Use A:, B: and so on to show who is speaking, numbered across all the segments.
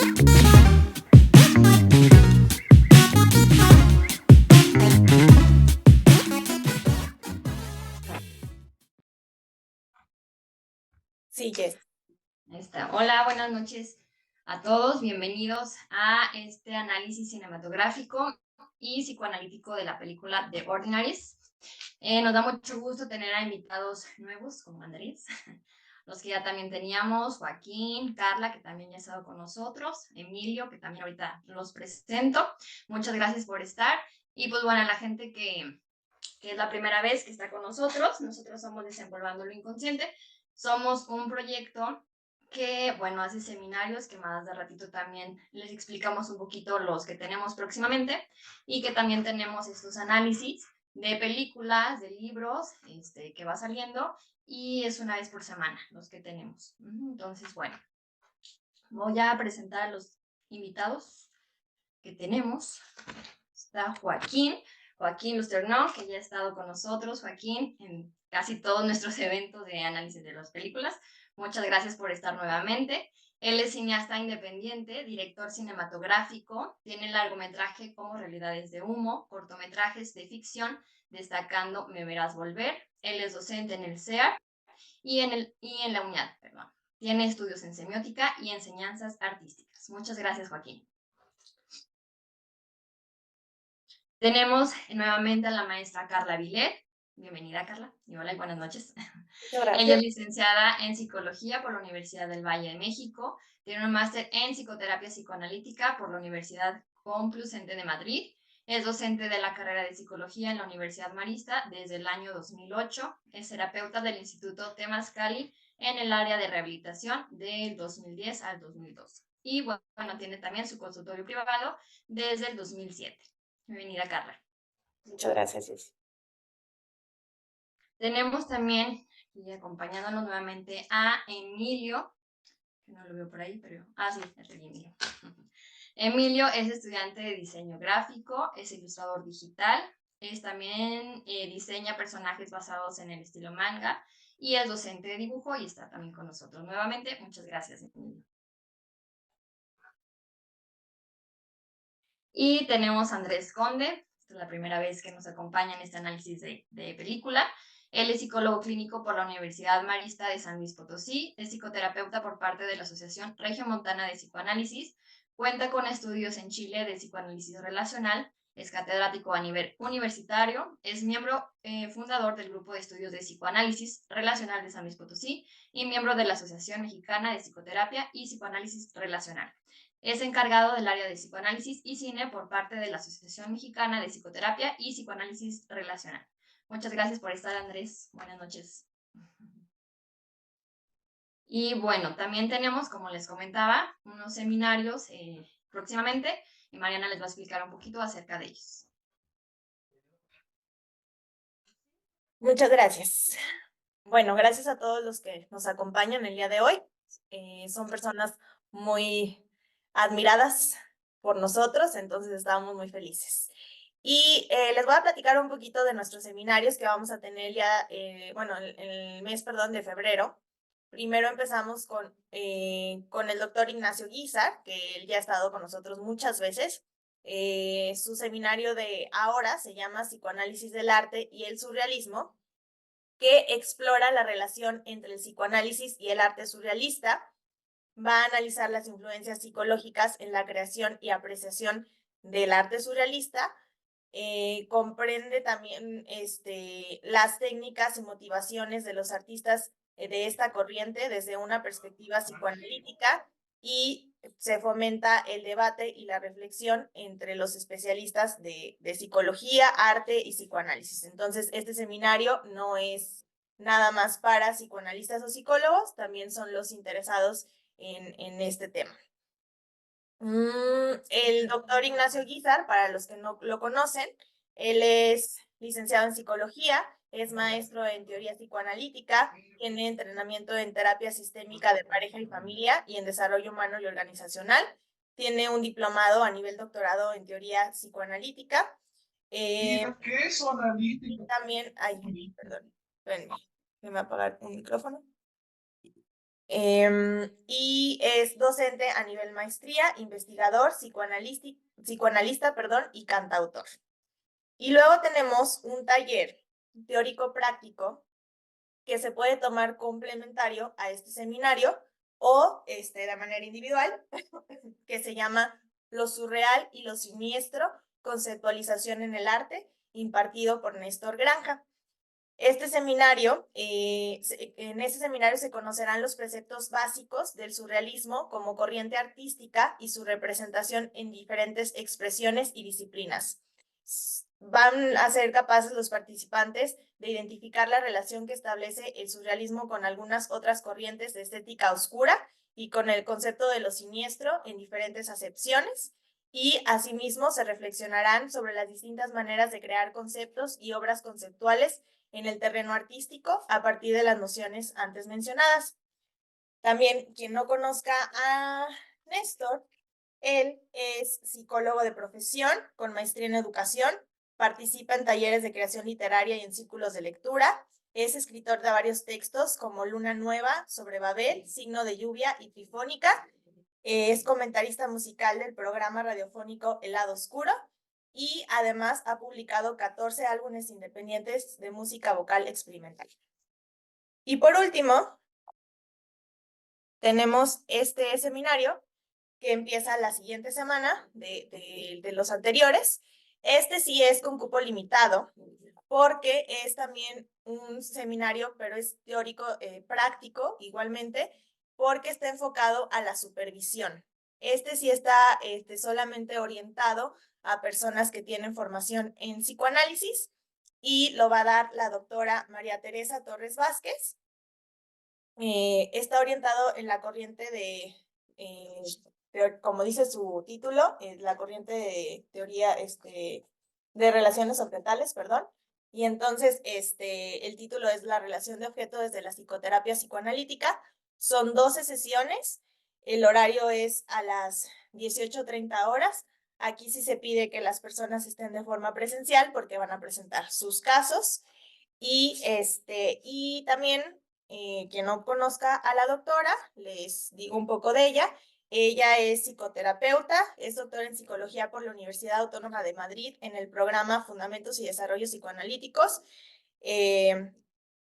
A: Sí, Jess.
B: Ahí está. Hola, buenas noches a todos. Bienvenidos a este análisis cinematográfico y psicoanalítico de la película The Ordinaries. Nos da mucho gusto tener a invitados nuevos como Andrés, los que ya también teníamos, Joaquín, Carla, que también ya ha estado con nosotros, Emilio, que también ahorita los presento. Muchas gracias por estar. Y pues bueno, a la gente que es la primera vez que está con nosotros somos Desempolvando lo Inconsciente. Somos un proyecto que, bueno, hace seminarios que más de ratito también les explicamos un poquito los que tenemos próximamente y que también tenemos estos análisis de películas, de libros, que va saliendo y es una vez por semana los que tenemos. Entonces, bueno, voy a presentar a los invitados que tenemos. Está Joaquín Lusternó, que ya ha estado con nosotros, Joaquín, en casi todos nuestros eventos de análisis de las películas. Muchas gracias por estar nuevamente. Él es cineasta independiente, director cinematográfico, tiene largometraje como Realidades de Humo, cortometrajes de ficción, destacando Me Verás Volver. Él es docente en el CEAR y en la UñAD, perdón. Tiene estudios en semiótica y enseñanzas artísticas. Muchas gracias, Joaquín. Tenemos nuevamente a la maestra Carla Vilet. Bienvenida, Carla. Y hola y buenas noches.
A: Muchas
B: Ella es
A: gracias.
B: licenciada en Psicología por la Universidad del Valle de México. Tiene un máster en Psicoterapia Psicoanalítica por la Universidad Complutense de Madrid. Es docente de la carrera de Psicología en la Universidad Marista desde el año 2008. Es terapeuta del Instituto Temazcali en el área de rehabilitación del 2010 al 2012. Y bueno, tiene también su consultorio privado desde el 2007. Bienvenida, Carla.
A: Muchas gracias, Jess.
B: Tenemos también, y acompañándonos nuevamente, a Emilio, que no lo veo por ahí, pero... sí, es el Emilio. Emilio es estudiante de diseño gráfico, es ilustrador digital, también diseña personajes basados en el estilo manga y es docente de dibujo y está también con nosotros nuevamente. Muchas gracias, Emilio. Y tenemos a Andrés Conde, esta es la primera vez que nos acompaña en este análisis de película. Él es psicólogo clínico por la Universidad Marista de San Luis Potosí, es psicoterapeuta por parte de la Asociación Regiomontana de Psicoanálisis, cuenta con estudios en Chile de psicoanálisis relacional, es catedrático a nivel universitario, es miembro fundador del Grupo de Estudios de Psicoanálisis Relacional de San Luis Potosí y miembro de la Asociación Mexicana de Psicoterapia y Psicoanálisis Relacional. Es encargado del área de psicoanálisis y cine por parte de la Asociación Mexicana de Psicoterapia y Psicoanálisis Relacional. Muchas gracias por estar, Andrés. Buenas noches. Y bueno, también tenemos, como les comentaba, unos seminarios próximamente y Mariana les va a explicar un poquito acerca de ellos.
A: Muchas gracias. Bueno, gracias a todos los que nos acompañan el día de hoy. Son personas muy admiradas por nosotros, entonces estamos muy felices. Y les voy a platicar un poquito de nuestros seminarios que vamos a tener ya, el mes, perdón, de febrero. Primero empezamos con el doctor Ignacio Guizar, que él ya ha estado con nosotros muchas veces. Su seminario de ahora se llama Psicoanálisis del Arte y el Surrealismo, que explora la relación entre el psicoanálisis y el arte surrealista. Va a analizar las influencias psicológicas en la creación y apreciación del arte surrealista. Comprende también las técnicas y motivaciones de los artistas de esta corriente desde una perspectiva psicoanalítica y se fomenta el debate y la reflexión entre los especialistas de psicología, arte y psicoanálisis. Entonces, este seminario no es nada más para psicoanalistas o psicólogos, también son los interesados en este tema. El doctor Ignacio Guizar, para los que no lo conocen, él es licenciado en psicología, es maestro en teoría psicoanalítica, tiene entrenamiento en terapia sistémica de pareja y familia y en desarrollo humano y organizacional, tiene un diplomado a nivel doctorado en teoría psicoanalítica. ¿Qué es analítica? Y también, perdón, me va a apagar un micrófono. Y es docente a nivel maestría, investigador, psicoanalista, perdón, y cantautor. Y luego tenemos un taller teórico práctico que se puede tomar complementario a este seminario o de manera individual, que se llama Lo surreal y lo siniestro, conceptualización en el arte, impartido por Néstor Granja. Este seminario, en este seminario se conocerán los preceptos básicos del surrealismo como corriente artística y su representación en diferentes expresiones y disciplinas. Van a ser capaces los participantes de identificar la relación que establece el surrealismo con algunas otras corrientes de estética oscura y con el concepto de lo siniestro en diferentes acepciones, y asimismo se reflexionarán sobre las distintas maneras de crear conceptos y obras conceptuales en el terreno artístico a partir de las nociones antes mencionadas. También, quien no conozca a Néstor, él es psicólogo de profesión con maestría en educación, participa en talleres de creación literaria y en círculos de lectura, es escritor de varios textos como Luna Nueva, Sobre Babel, Signo de Lluvia y Trifónica, es comentarista musical del programa radiofónico El Lado Oscuro y además ha publicado 14 álbumes independientes de música vocal experimental. Y por último, tenemos este seminario que empieza la siguiente semana de los anteriores. Este sí es con cupo limitado, porque es también un seminario, pero es teórico práctico igualmente, porque está enfocado a la supervisión. Este sí está solamente orientado a personas que tienen formación en psicoanálisis y lo va a dar la doctora María Teresa Torres Vázquez. Está orientado en la corriente como dice su título, la corriente de teoría de relaciones objetales, perdón. Y entonces el título es La relación de objeto desde la psicoterapia psicoanalítica. Son 12 sesiones. El horario es a las 18:30 horas. Aquí sí se pide que las personas estén de forma presencial porque van a presentar sus casos. Y también, quien no conozca a la doctora, les digo un poco de ella. Ella es psicoterapeuta, es doctora en psicología por la Universidad Autónoma de Madrid en el programa Fundamentos y Desarrollos Psicoanalíticos,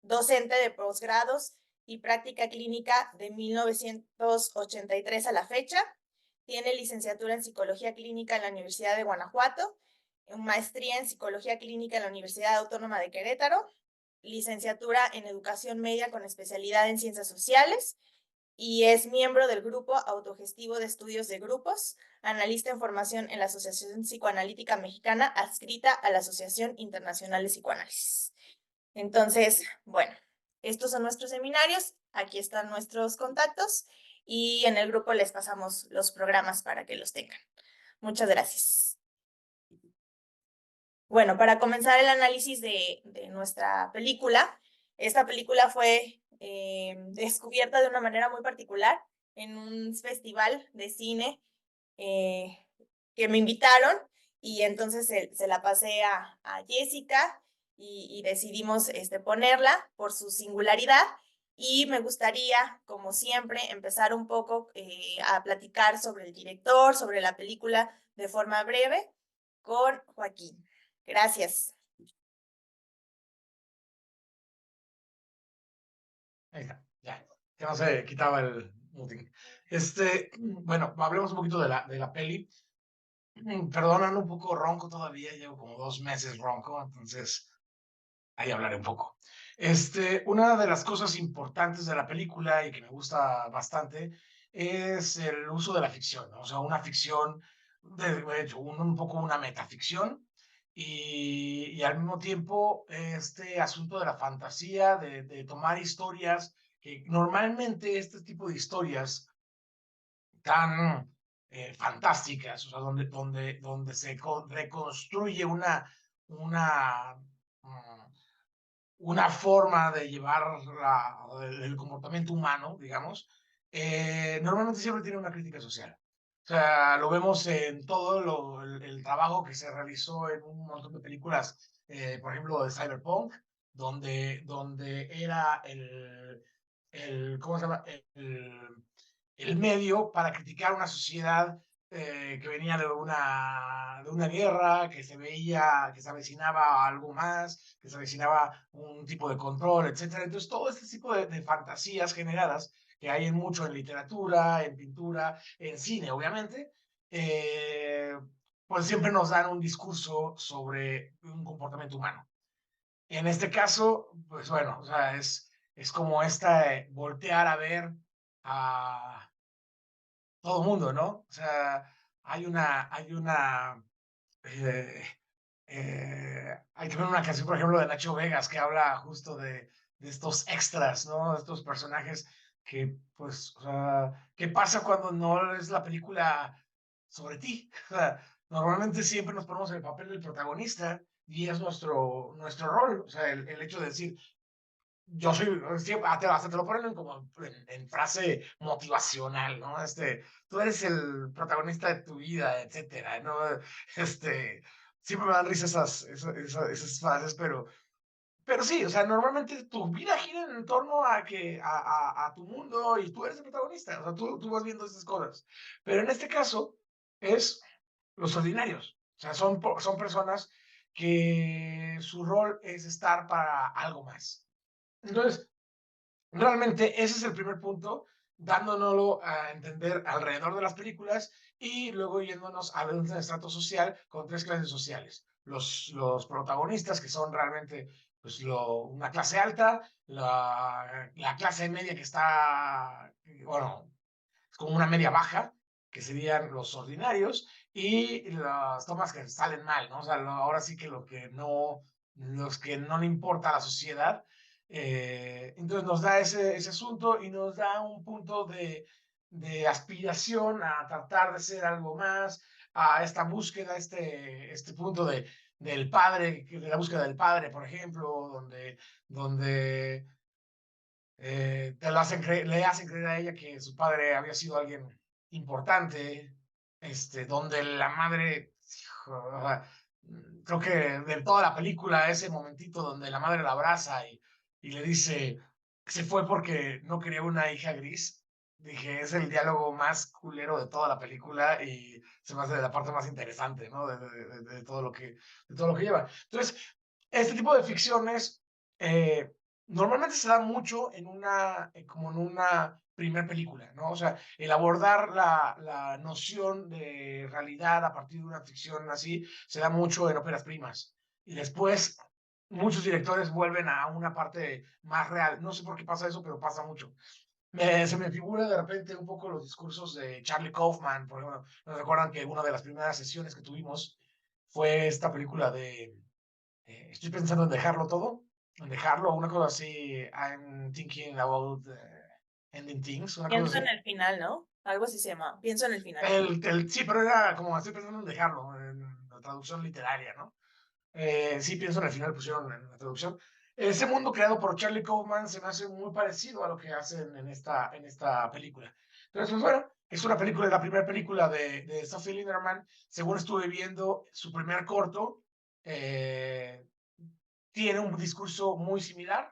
A: docente de posgrados y práctica clínica de 1983 a la fecha. Tiene licenciatura en psicología clínica en la Universidad de Guanajuato, maestría en psicología clínica en la Universidad Autónoma de Querétaro, licenciatura en educación media con especialidad en ciencias sociales, y es miembro del grupo autogestivo de estudios de grupos, analista en formación en la Asociación Psicoanalítica Mexicana, adscrita a la Asociación Internacional de Psicoanálisis. Entonces, bueno, estos son nuestros seminarios, aquí están nuestros contactos y en el grupo les pasamos los programas para que los tengan. Muchas gracias. Bueno, para comenzar el análisis de nuestra película, esta película fue descubierta de una manera muy particular en un festival de cine que me invitaron, y entonces se la pasé a Jessica y decidimos ponerla por su singularidad. Y me gustaría, como siempre, empezar un poco a platicar sobre el director, sobre la película de forma breve con Joaquín. Gracias.
C: Ahí está, ya. Que no se quitaba el muting. Bueno, hablemos un poquito de la peli. Perdonan un poco ronco todavía, llevo como 2 meses ronco, entonces ahí hablaré un poco. Una de las cosas importantes de la película y que me gusta bastante es el uso de la ficción, ¿no? O sea, una ficción, de hecho, un poco una metaficción y al mismo tiempo este asunto de la fantasía, de tomar historias que normalmente este tipo de historias tan fantásticas, o sea, donde se reconstruye una, mm, una forma de llevar el comportamiento humano, digamos, normalmente siempre tiene una crítica social. O sea, lo vemos en todo el trabajo que se realizó en un montón de películas, por ejemplo, de Cyberpunk, donde era ¿cómo se llama? El medio para criticar una sociedad que venía de una guerra, que se veía, que se avecinaba a algo más, que se avecinaba un tipo de control, etcétera. Entonces, todo este tipo de fantasías generadas que hay en mucho en literatura, en pintura, en cine, obviamente, pues siempre nos dan un discurso sobre un comportamiento humano. En este caso, pues bueno, o sea, es como esta voltear a ver a todo el mundo, ¿no? O sea, eh, hay que ver una canción, por ejemplo, de Nacho Vegas que habla justo de estos extras, ¿no? De estos personajes que, pues, o sea, ¿qué pasa cuando no es la película sobre ti? O sea, normalmente siempre nos ponemos en el papel del protagonista y es nuestro rol, o sea, el hecho de decir, yo soy, hasta te lo ponen como en frase motivacional, ¿no? Tú eres el protagonista de tu vida, etcétera, ¿no? Siempre me dan risa esas frases, pero sí, o sea, normalmente tu vida gira en torno a tu mundo y tú eres el protagonista, o sea, tú vas viendo esas cosas. Pero en este caso es los ordinarios, o sea, son personas que su rol es estar para algo más. Entonces, realmente ese es el primer punto, dándonoslo a entender alrededor de las películas y luego yéndonos a ver un estrato social con tres clases sociales. Los protagonistas, que son realmente pues, una clase alta, la clase media que está, bueno, es como una media baja, que serían los ordinarios, y las tomas que salen mal, ¿no? O sea, ahora sí que los que no le importa a la sociedad. Entonces nos da ese asunto y nos da un punto de aspiración a tratar de ser algo más, a esta búsqueda, este punto del padre, de la búsqueda del padre, por ejemplo, donde le hacen creer a ella que su padre había sido alguien importante, donde la madre, hijo, creo que de toda la película, ese momentito donde la madre la abraza y le dice que se fue porque no quería una hija gris, dije, es el diálogo más culero de toda la película y se me hace la parte más interesante, ¿no? De de todo lo que lleva. Entonces, este tipo de ficciones normalmente se da mucho como en una primer película, ¿no? O sea, el abordar la noción de realidad a partir de una ficción así se da mucho en óperas primas. Y después muchos directores vuelven a una parte más real. No sé por qué pasa eso, pero pasa mucho. Se me figura de repente un poco los discursos de Charlie Kaufman, por ejemplo. ¿No recuerdan que una de las primeras sesiones que tuvimos fue esta película de estoy pensando en dejarlo todo, en dejarlo, una cosa así, I'm thinking about ending things, una cosa
A: Pienso en
C: así.
A: el final, ¿no? Algo así se llama. Pienso en el final.
C: Sí, pero era como estoy pensando en dejarlo, en la traducción literaria, ¿no? Sí, pienso en el final, pusieron en la traducción. Ese mundo creado por Charlie Kaufman se me hace muy parecido a lo que hacen en esta película. Entonces, pues bueno, es una película, la primera película de Sophie Linderman. Según estuve viendo, su primer corto tiene un discurso muy similar,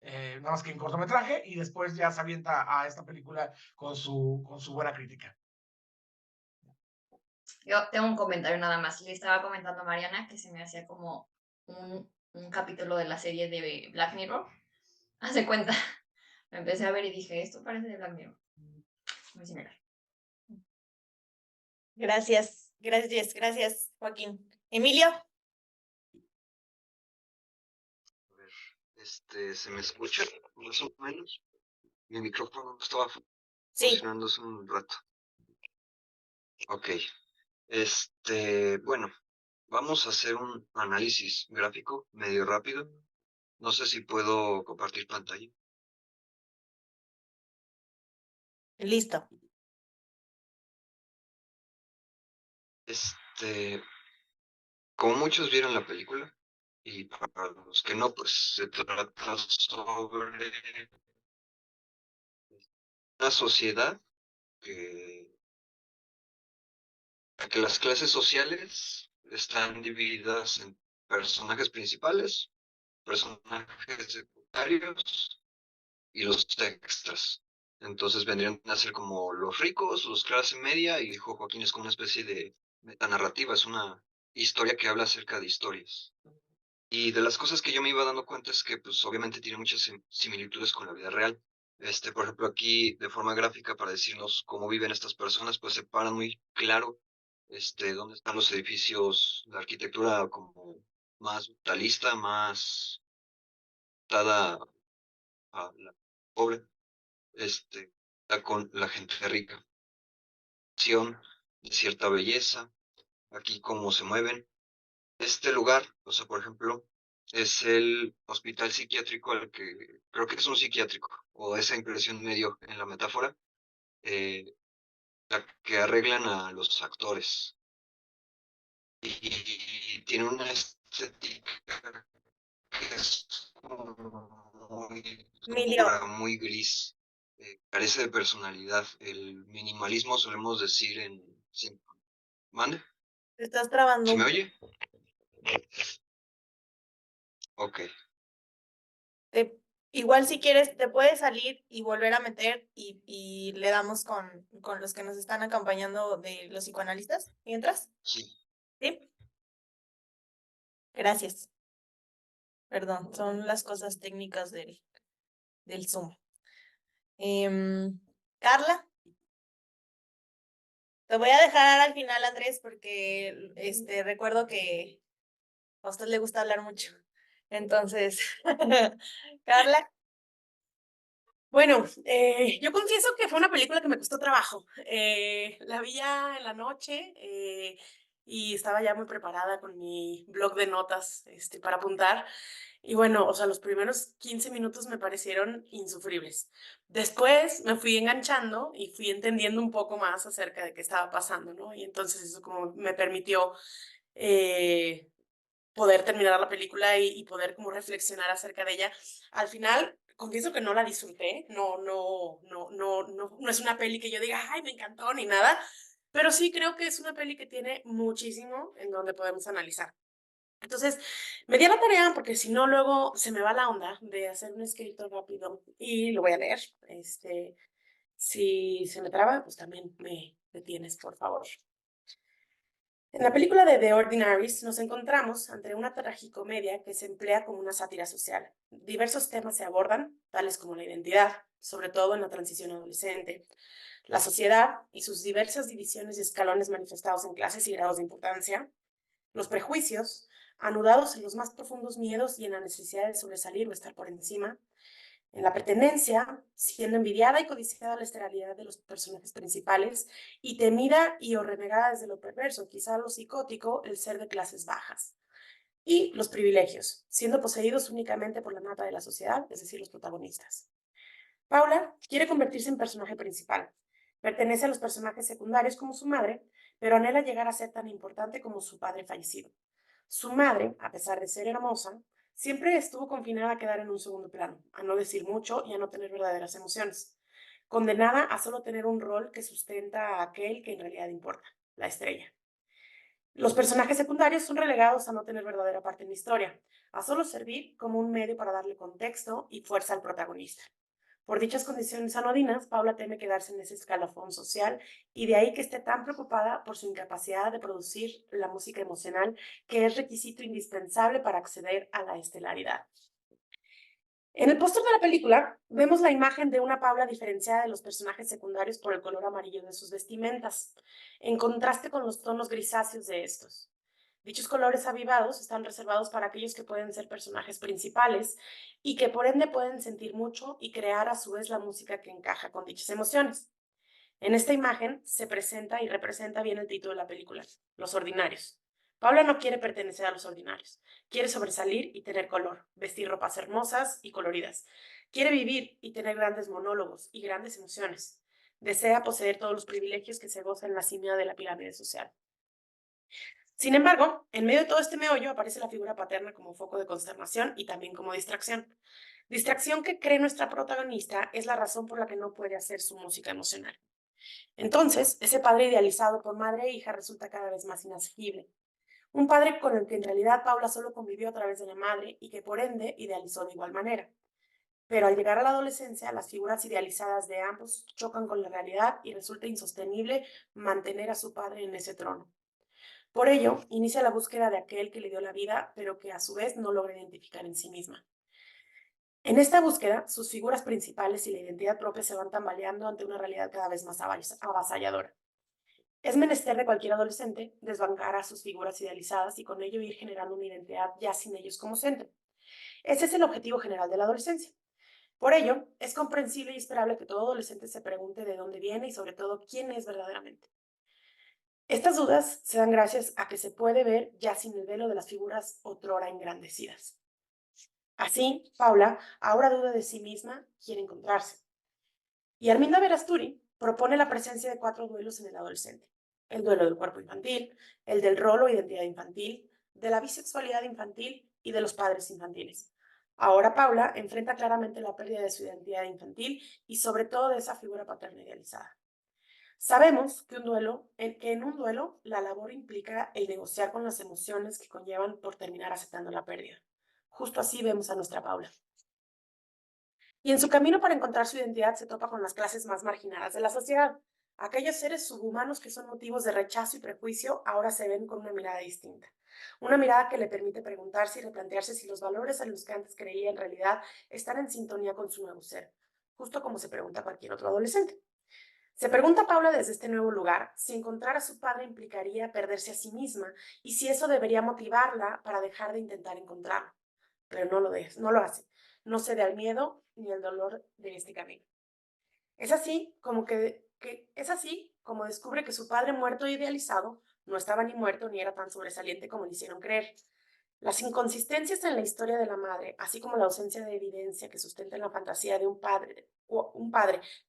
C: nada más que en cortometraje, y después ya se avienta a esta película con su buena crítica.
B: Yo tengo un comentario nada más. Le estaba comentando a Mariana que se me hacía como un capítulo de la serie de Black Mirror. Hace cuenta. Me empecé a ver y dije, esto parece de Black Mirror. Muy similar.
A: Gracias, gracias, gracias, Joaquín. Emilio,
D: A ver, ¿se me escucha más o menos? Mi micrófono no estaba
A: sí,
D: funcionando hace un rato. Ok, bueno, vamos a hacer un análisis gráfico medio rápido. No sé si puedo compartir pantalla.
A: listo.
D: Como muchos vieron la película, y para los que no, pues se trata sobre una sociedad que las clases sociales están divididas en personajes principales, personajes secundarios y los extras. Entonces vendrían a ser como los ricos, los clase media, y dijo Joaquín, es como una especie de metanarrativa, es una historia que habla acerca de historias. Y de las cosas que yo me iba dando cuenta es que, pues, obviamente tiene muchas similitudes con la vida real. Por ejemplo, aquí, de forma gráfica, para decirnos cómo viven estas personas, pues separan muy claro, dónde están los edificios, la arquitectura como más brutalista, más dada a la pobre, con la gente rica, de cierta belleza, aquí cómo se mueven. Este lugar, o sea, por ejemplo, es el hospital psiquiátrico al que creo que es un psiquiátrico, o esa impresión me dio en la metáfora, eh, la que arreglan a los actores. Y tiene una estética que es como muy
A: Emilio,
D: oscura, muy gris, carece de personalidad. El minimalismo solemos decir en... ¿Sí? ¿Mande?
A: te estás trabando
D: ¿Sí me
A: un
D: oye? Ok.
A: te- igual si quieres, te puedes salir y volver a meter y le damos con los que nos están acompañando de los psicoanalistas mientras.
D: Sí.
A: ¿Sí? Gracias. Perdón, son las cosas técnicas del Zoom. Carla, te voy a dejar al final, Andrés, porque recuerdo que a usted le gusta hablar mucho. Entonces, Carla,
E: Bueno, yo confieso que fue una película que me costó trabajo. La vi ya en la noche y estaba ya muy preparada con mi blog de notas para apuntar. Y bueno, o sea, los primeros 15 minutos me parecieron insufribles. Después me fui enganchando y fui entendiendo un poco más acerca de qué estaba pasando, ¿no? Y entonces eso como me permitió eh, poder terminar la película y poder como reflexionar acerca de ella. Al final, confieso que no la disfruté, no es una peli que yo diga, ay, me encantó ni nada, pero sí creo que es una peli que tiene muchísimo en donde podemos analizar. Entonces, me di a la tarea, porque si no, luego se me va la onda de hacer un escrito rápido y lo voy a leer. Si se me traba, pues también me detienes, por favor. En la película de The Ordinaries nos encontramos ante una tragicomedia que se emplea como una sátira social. Diversos temas se abordan, tales como la identidad, sobre todo en la transición adolescente, la sociedad y sus diversas divisiones y escalones manifestados en clases y grados de importancia, los prejuicios, anudados en los más profundos miedos y en la necesidad de sobresalir o estar por encima, en la pertenencia, siendo envidiada y codiciada la esterilidad de los personajes principales y temida y o renegada desde lo perverso, quizá lo psicótico, el ser de clases bajas. Y los privilegios, siendo poseídos únicamente por la nata de la sociedad, es decir, los protagonistas. Paula quiere convertirse en personaje principal. Pertenece a los personajes secundarios como su madre, pero anhela llegar a ser tan importante como su padre fallecido. Su madre, a pesar de ser hermosa, siempre estuvo confinada a quedar en un segundo plano, a no decir mucho y a no tener verdaderas emociones, condenada a solo tener un rol que sustenta a aquel que en realidad importa, la estrella. Los personajes secundarios son relegados a no tener verdadera parte en la historia, a solo servir como un medio para darle contexto y fuerza al protagonista. Por dichas condiciones anodinas, Paula teme quedarse en ese escalafón social y de ahí que esté tan preocupada por su incapacidad de producir la música emocional, que es requisito indispensable para acceder a la estelaridad. En el póster de la película vemos la imagen de una Paula diferenciada de los personajes secundarios por el color amarillo de sus vestimentas, en contraste con los tonos grisáceos de estos. Dichos colores avivados están reservados para aquellos que pueden ser personajes principales y que por ende pueden sentir mucho y crear a su vez la música que encaja con dichas emociones. En esta imagen se presenta y representa bien el título de la película, Los Ordinarios. Paula no quiere pertenecer a los ordinarios, quiere sobresalir y tener color, vestir ropas hermosas y coloridas. Quiere vivir y tener grandes monólogos y grandes emociones. Desea poseer todos los privilegios que se gozan en la cima de la pirámide social. Sin embargo, en medio de todo este meollo aparece la figura paterna como foco de consternación y también como distracción. Distracción que cree nuestra protagonista es la razón por la que no puede hacer su música emocional. Entonces, ese padre idealizado por madre e hija resulta cada vez más inasequible. Un padre con el que en realidad Paula solo convivió a través de la madre y que por ende idealizó de igual manera. Pero al llegar a la adolescencia, las figuras idealizadas de ambos chocan con la realidad y resulta insostenible mantener a su padre en ese trono. Por ello, inicia la búsqueda de aquel que le dio la vida, pero que a su vez no logra identificar en sí misma. En esta búsqueda, sus figuras principales y la identidad propia se van tambaleando ante una realidad cada vez más avasalladora. Es menester de cualquier adolescente desbancar a sus figuras idealizadas y con ello ir generando una identidad ya sin ellos como centro. Ese es el objetivo general de la adolescencia. Por ello, es comprensible y esperable que todo adolescente se pregunte de dónde viene y sobre todo quién es verdaderamente. Estas dudas se dan gracias a que se puede ver ya sin el velo de las figuras otrora engrandecidas. Así, Paula ahora duda de sí misma, quiere encontrarse. Y Arminda Verasturi propone la presencia de 4 duelos en el adolescente. El duelo del cuerpo infantil, el del rol o identidad infantil, de la bisexualidad infantil y de los padres infantiles. Ahora Paula enfrenta claramente la pérdida de su identidad infantil y sobre todo de esa figura paterna idealizada. Sabemos que en un duelo la labor implica el negociar con las emociones que conllevan por terminar aceptando la pérdida. Justo así vemos a nuestra Paula. Y en su camino para encontrar su identidad se topa con las clases más marginadas de la sociedad. Aquellos seres subhumanos que son motivos de rechazo y prejuicio ahora se ven con una mirada distinta. Una mirada que le permite preguntarse y replantearse si los valores en los que antes creía en realidad están en sintonía con su nuevo ser, justo como se pregunta cualquier otro adolescente. Se pregunta Paula desde este nuevo lugar si encontrar a su padre implicaría perderse a sí misma y si eso debería motivarla para dejar de intentar encontrarlo. Pero no lo hace. No cede al miedo ni al dolor de este camino. Es así como descubre que su padre muerto e idealizado no estaba ni muerto ni era tan sobresaliente como le hicieron creer. Las inconsistencias en la historia de la madre, así como la ausencia de evidencia que sustenta la fantasía de un padre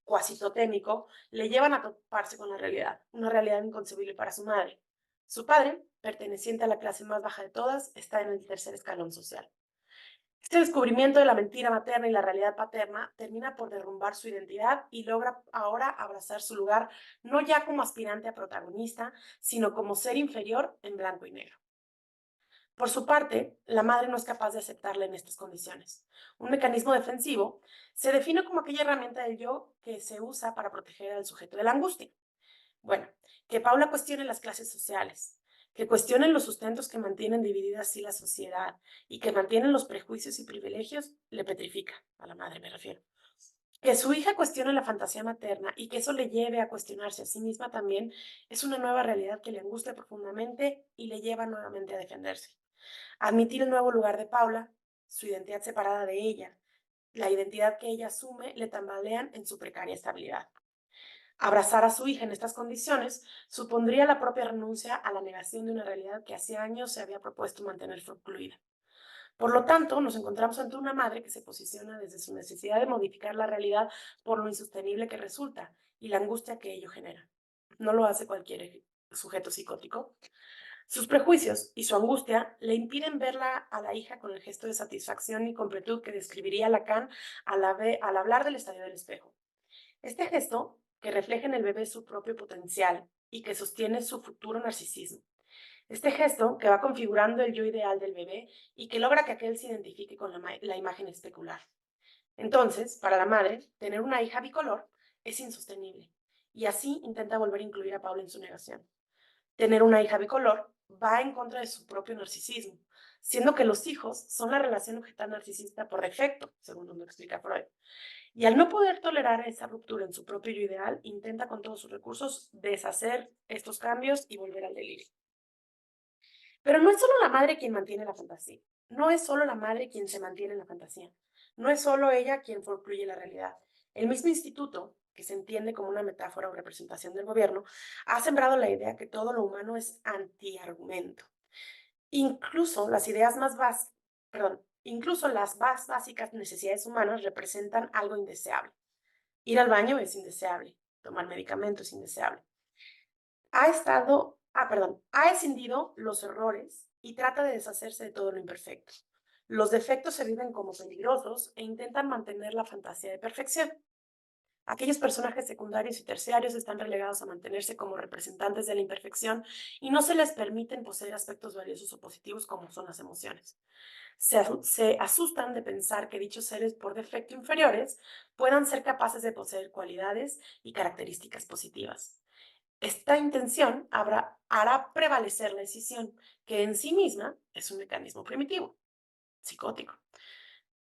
E: cuasi totémico, le llevan a toparse con la realidad, una realidad inconcebible para su madre. Su padre, perteneciente a la clase más baja de todas, está en el tercer escalón social. Este descubrimiento de la mentira materna y la realidad paterna termina por derrumbar su identidad y logra ahora abrazar su lugar no ya como aspirante a protagonista, sino como ser inferior en blanco y negro. Por su parte, la madre no es capaz de aceptarla en estas condiciones. Un mecanismo defensivo se define como aquella herramienta del yo que se usa para proteger al sujeto de la angustia. Bueno, que Paula cuestione las clases sociales, que cuestionen los sustentos que mantienen dividida así la sociedad y que mantienen los prejuicios y privilegios, le petrifica, a la madre me refiero. Que su hija cuestione la fantasía materna y que eso le lleve a cuestionarse a sí misma también es una nueva realidad que le angustia profundamente y le lleva nuevamente a defenderse. Admitir el nuevo lugar de Paula, su identidad separada de ella, la identidad que ella asume, le tambalean en su precaria estabilidad. Abrazar a su hija en estas condiciones supondría la propia renuncia a la negación de una realidad que hace años se había propuesto mantener fluida. Por lo tanto, nos encontramos ante una madre que se posiciona desde su necesidad de modificar la realidad por lo insostenible que resulta y la angustia que ello genera. No lo hace cualquier sujeto psicótico. Sus prejuicios y su angustia le impiden verla a la hija con el gesto de satisfacción y completud que describiría Lacan al hablar del estadio del espejo. Este gesto, que refleja en el bebé su propio potencial y que sostiene su futuro narcisismo. Este gesto que va configurando el yo ideal del bebé y que logra que aquel se identifique con la imagen especular. Entonces, para la madre, tener una hija bicolor es insostenible y así intenta volver a incluir a Paula en su negación. Tener una hija bicolor va en contra de su propio narcisismo, siendo que los hijos son la relación objetal narcisista por defecto, según nos lo explica Freud. Y al no poder tolerar esa ruptura en su propio yo ideal, intenta con todos sus recursos deshacer estos cambios y volver al delirio. Pero no es solo la madre quien mantiene la fantasía. No es solo la madre quien se mantiene en la fantasía. No es solo ella quien concluye la realidad. El mismo instituto, que se entiende como una metáfora o representación del gobierno, ha sembrado la idea que todo lo humano es antiargumento. Incluso las más básicas necesidades humanas representan algo indeseable. Ir al baño es indeseable. Tomar medicamentos es indeseable. Ha escindido los errores y trata de deshacerse de todo lo imperfecto. Los defectos se viven como peligrosos e intentan mantener la fantasía de perfección. Aquellos personajes secundarios y terciarios están relegados a mantenerse como representantes de la imperfección y no se les permiten poseer aspectos valiosos o positivos como son las emociones. Se asustan de pensar que dichos seres por defecto inferiores puedan ser capaces de poseer cualidades y características positivas. Esta intención hará prevalecer la decisión, que en sí misma es un mecanismo primitivo, psicótico.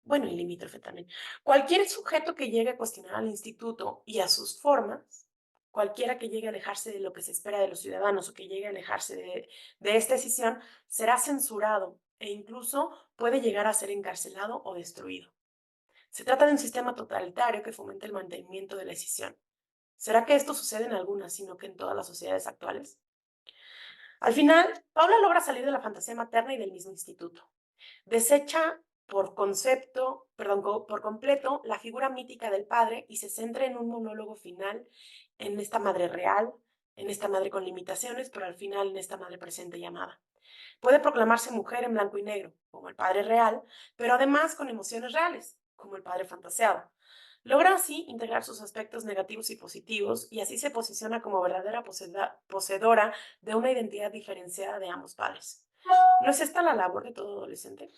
E: Bueno, y limítrofe también. Cualquier sujeto que llegue a cuestionar al instituto y a sus formas, cualquiera que llegue a alejarse de lo que se espera de los ciudadanos o que llegue a alejarse de esta decisión, será censurado e incluso puede llegar a ser encarcelado o destruido. Se trata de un sistema totalitario que fomenta el mantenimiento de la decisión. ¿Será que esto sucede en algunas, sino que en todas las sociedades actuales? Al final, Paula logra salir de la fantasía materna y del mismo instituto. Desecha por completo la figura mítica del padre y se centra en un monólogo final en esta madre real, en esta madre con limitaciones, pero al final en esta madre presente y amada. Puede proclamarse mujer en blanco y negro, como el padre real, pero además con emociones reales, como el padre fantaseado. Logra así integrar sus aspectos negativos y positivos y así se posiciona como verdadera poseedora de una identidad diferenciada de ambos padres. ¿No es esta la labor de todo adolescente?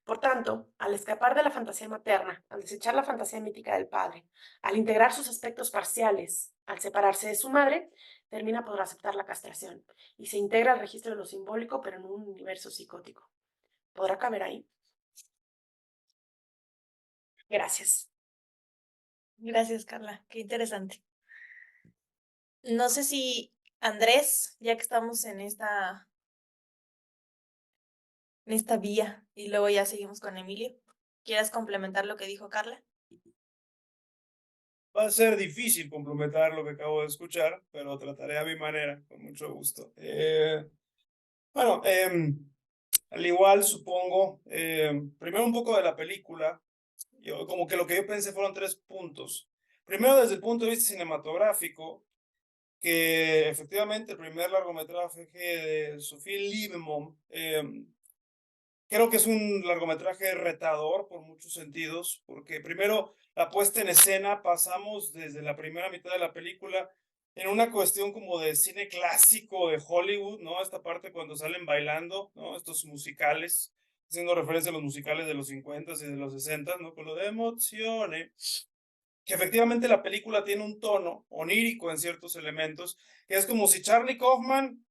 E: Por tanto, al escapar de la fantasía materna, al desechar la fantasía mítica del padre, al integrar sus aspectos parciales, al separarse de su madre, termina por aceptar la castración y se integra al registro de lo simbólico, pero en un universo psicótico. ¿Podrá caber ahí? Gracias.
A: Gracias, Carla. Qué interesante. No sé si Andrés, ya que estamos en esta vía y luego ya seguimos con Emilio, ¿quieres complementar lo que dijo Carla?
F: Va a ser difícil complementar lo que acabo de escuchar, pero trataré a mi manera, con mucho gusto. Bueno, al igual supongo, primero un poco de la película. Yo, como que lo que yo pensé fueron 3 puntos. Primero, desde el punto de vista cinematográfico, que efectivamente el primer largometraje de Sophie Livemont, creo que es un largometraje retador por muchos sentidos, porque primero la puesta en escena pasamos desde la primera mitad de la película en una cuestión como de cine clásico de Hollywood, ¿no? Esta parte cuando salen bailando, ¿no? Estos musicales, haciendo referencia a los musicales de los 50 y de los 60, ¿no? Con lo de emociones, que efectivamente la película tiene un tono onírico en ciertos elementos, que es como si Charlie Kaufman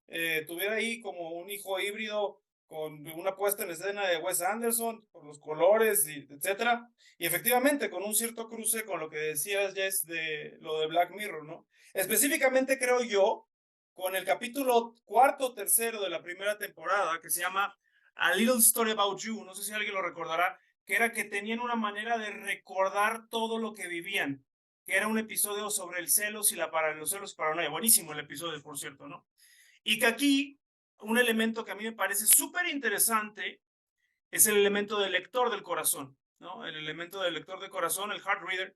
F: tuviera ahí como un hijo híbrido con una puesta en escena de Wes Anderson, por los colores, y etcétera, y efectivamente con un cierto cruce con lo que decías, Jess, de lo de Black Mirror, ¿no? Específicamente creo yo, con el capítulo 4 o 3 de la primera temporada, que se llama A Little Story About You, no sé si alguien lo recordará, que era que tenían una manera de recordar todo lo que vivían, que era un episodio sobre el celos y los celos y paranoia. Buenísimo el episodio, por cierto, ¿no? Y que aquí, un elemento que a mí me parece súper interesante es el elemento del lector del corazón, ¿no? El elemento del lector del corazón, el heart reader,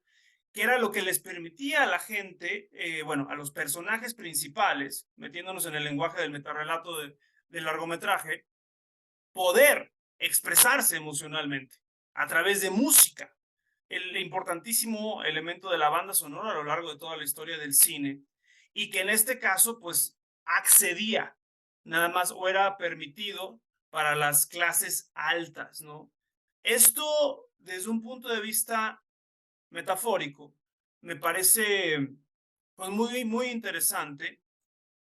F: que era lo que les permitía a la gente, bueno, a los personajes principales, metiéndonos en el lenguaje del metarrelato del largometraje, poder expresarse emocionalmente a través de música. El importantísimo elemento de la banda sonora a lo largo de toda la historia del cine, y que en este caso pues accedía nada más o era permitido para las clases altas, ¿no? Esto desde un punto de vista metafórico me parece pues muy interesante,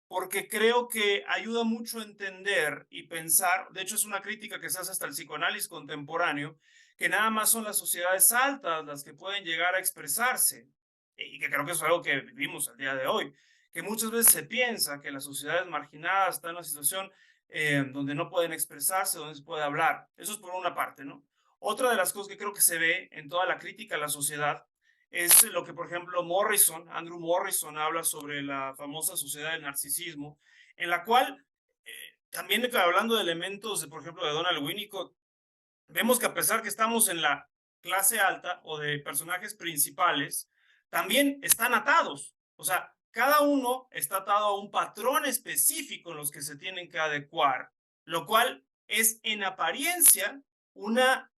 F: porque creo que ayuda mucho a entender y pensar, de hecho es una crítica que se hace hasta el psicoanálisis contemporáneo, que nada más son las sociedades altas las que pueden llegar a expresarse, y que creo que es algo que vivimos al día de hoy, que muchas veces se piensa que las sociedades marginadas están en una situación donde no pueden expresarse, donde se puede hablar. Eso es por una parte, ¿no? Otra de las cosas que creo que se ve en toda la crítica a la sociedad es lo que, por ejemplo, Andrew Morrison habla sobre la famosa sociedad del narcisismo, en la cual, también hablando de elementos, por ejemplo, de Donald Winnicott, vemos que a pesar que estamos en la clase alta o de personajes principales, también están atados. O sea, cada uno está atado a un patrón específico en los que se tienen que adecuar, lo cual es en apariencia una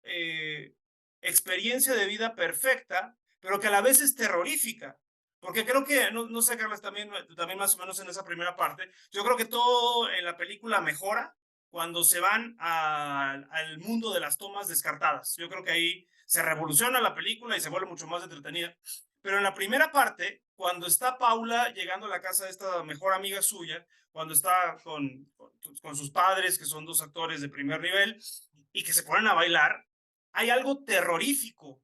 F: experiencia de vida perfecta, pero que a la vez es terrorífica. Porque creo que, no sé, Carlos, también más o menos en esa primera parte, yo creo que todo en la película mejora cuando se van al mundo de las tomas descartadas. Yo creo que ahí se revoluciona la película y se vuelve mucho más entretenida. Pero en la primera parte, cuando está Paula llegando a la casa de esta mejor amiga suya, cuando está con sus padres, que son dos actores de primer nivel, y que se ponen a bailar, hay algo terrorífico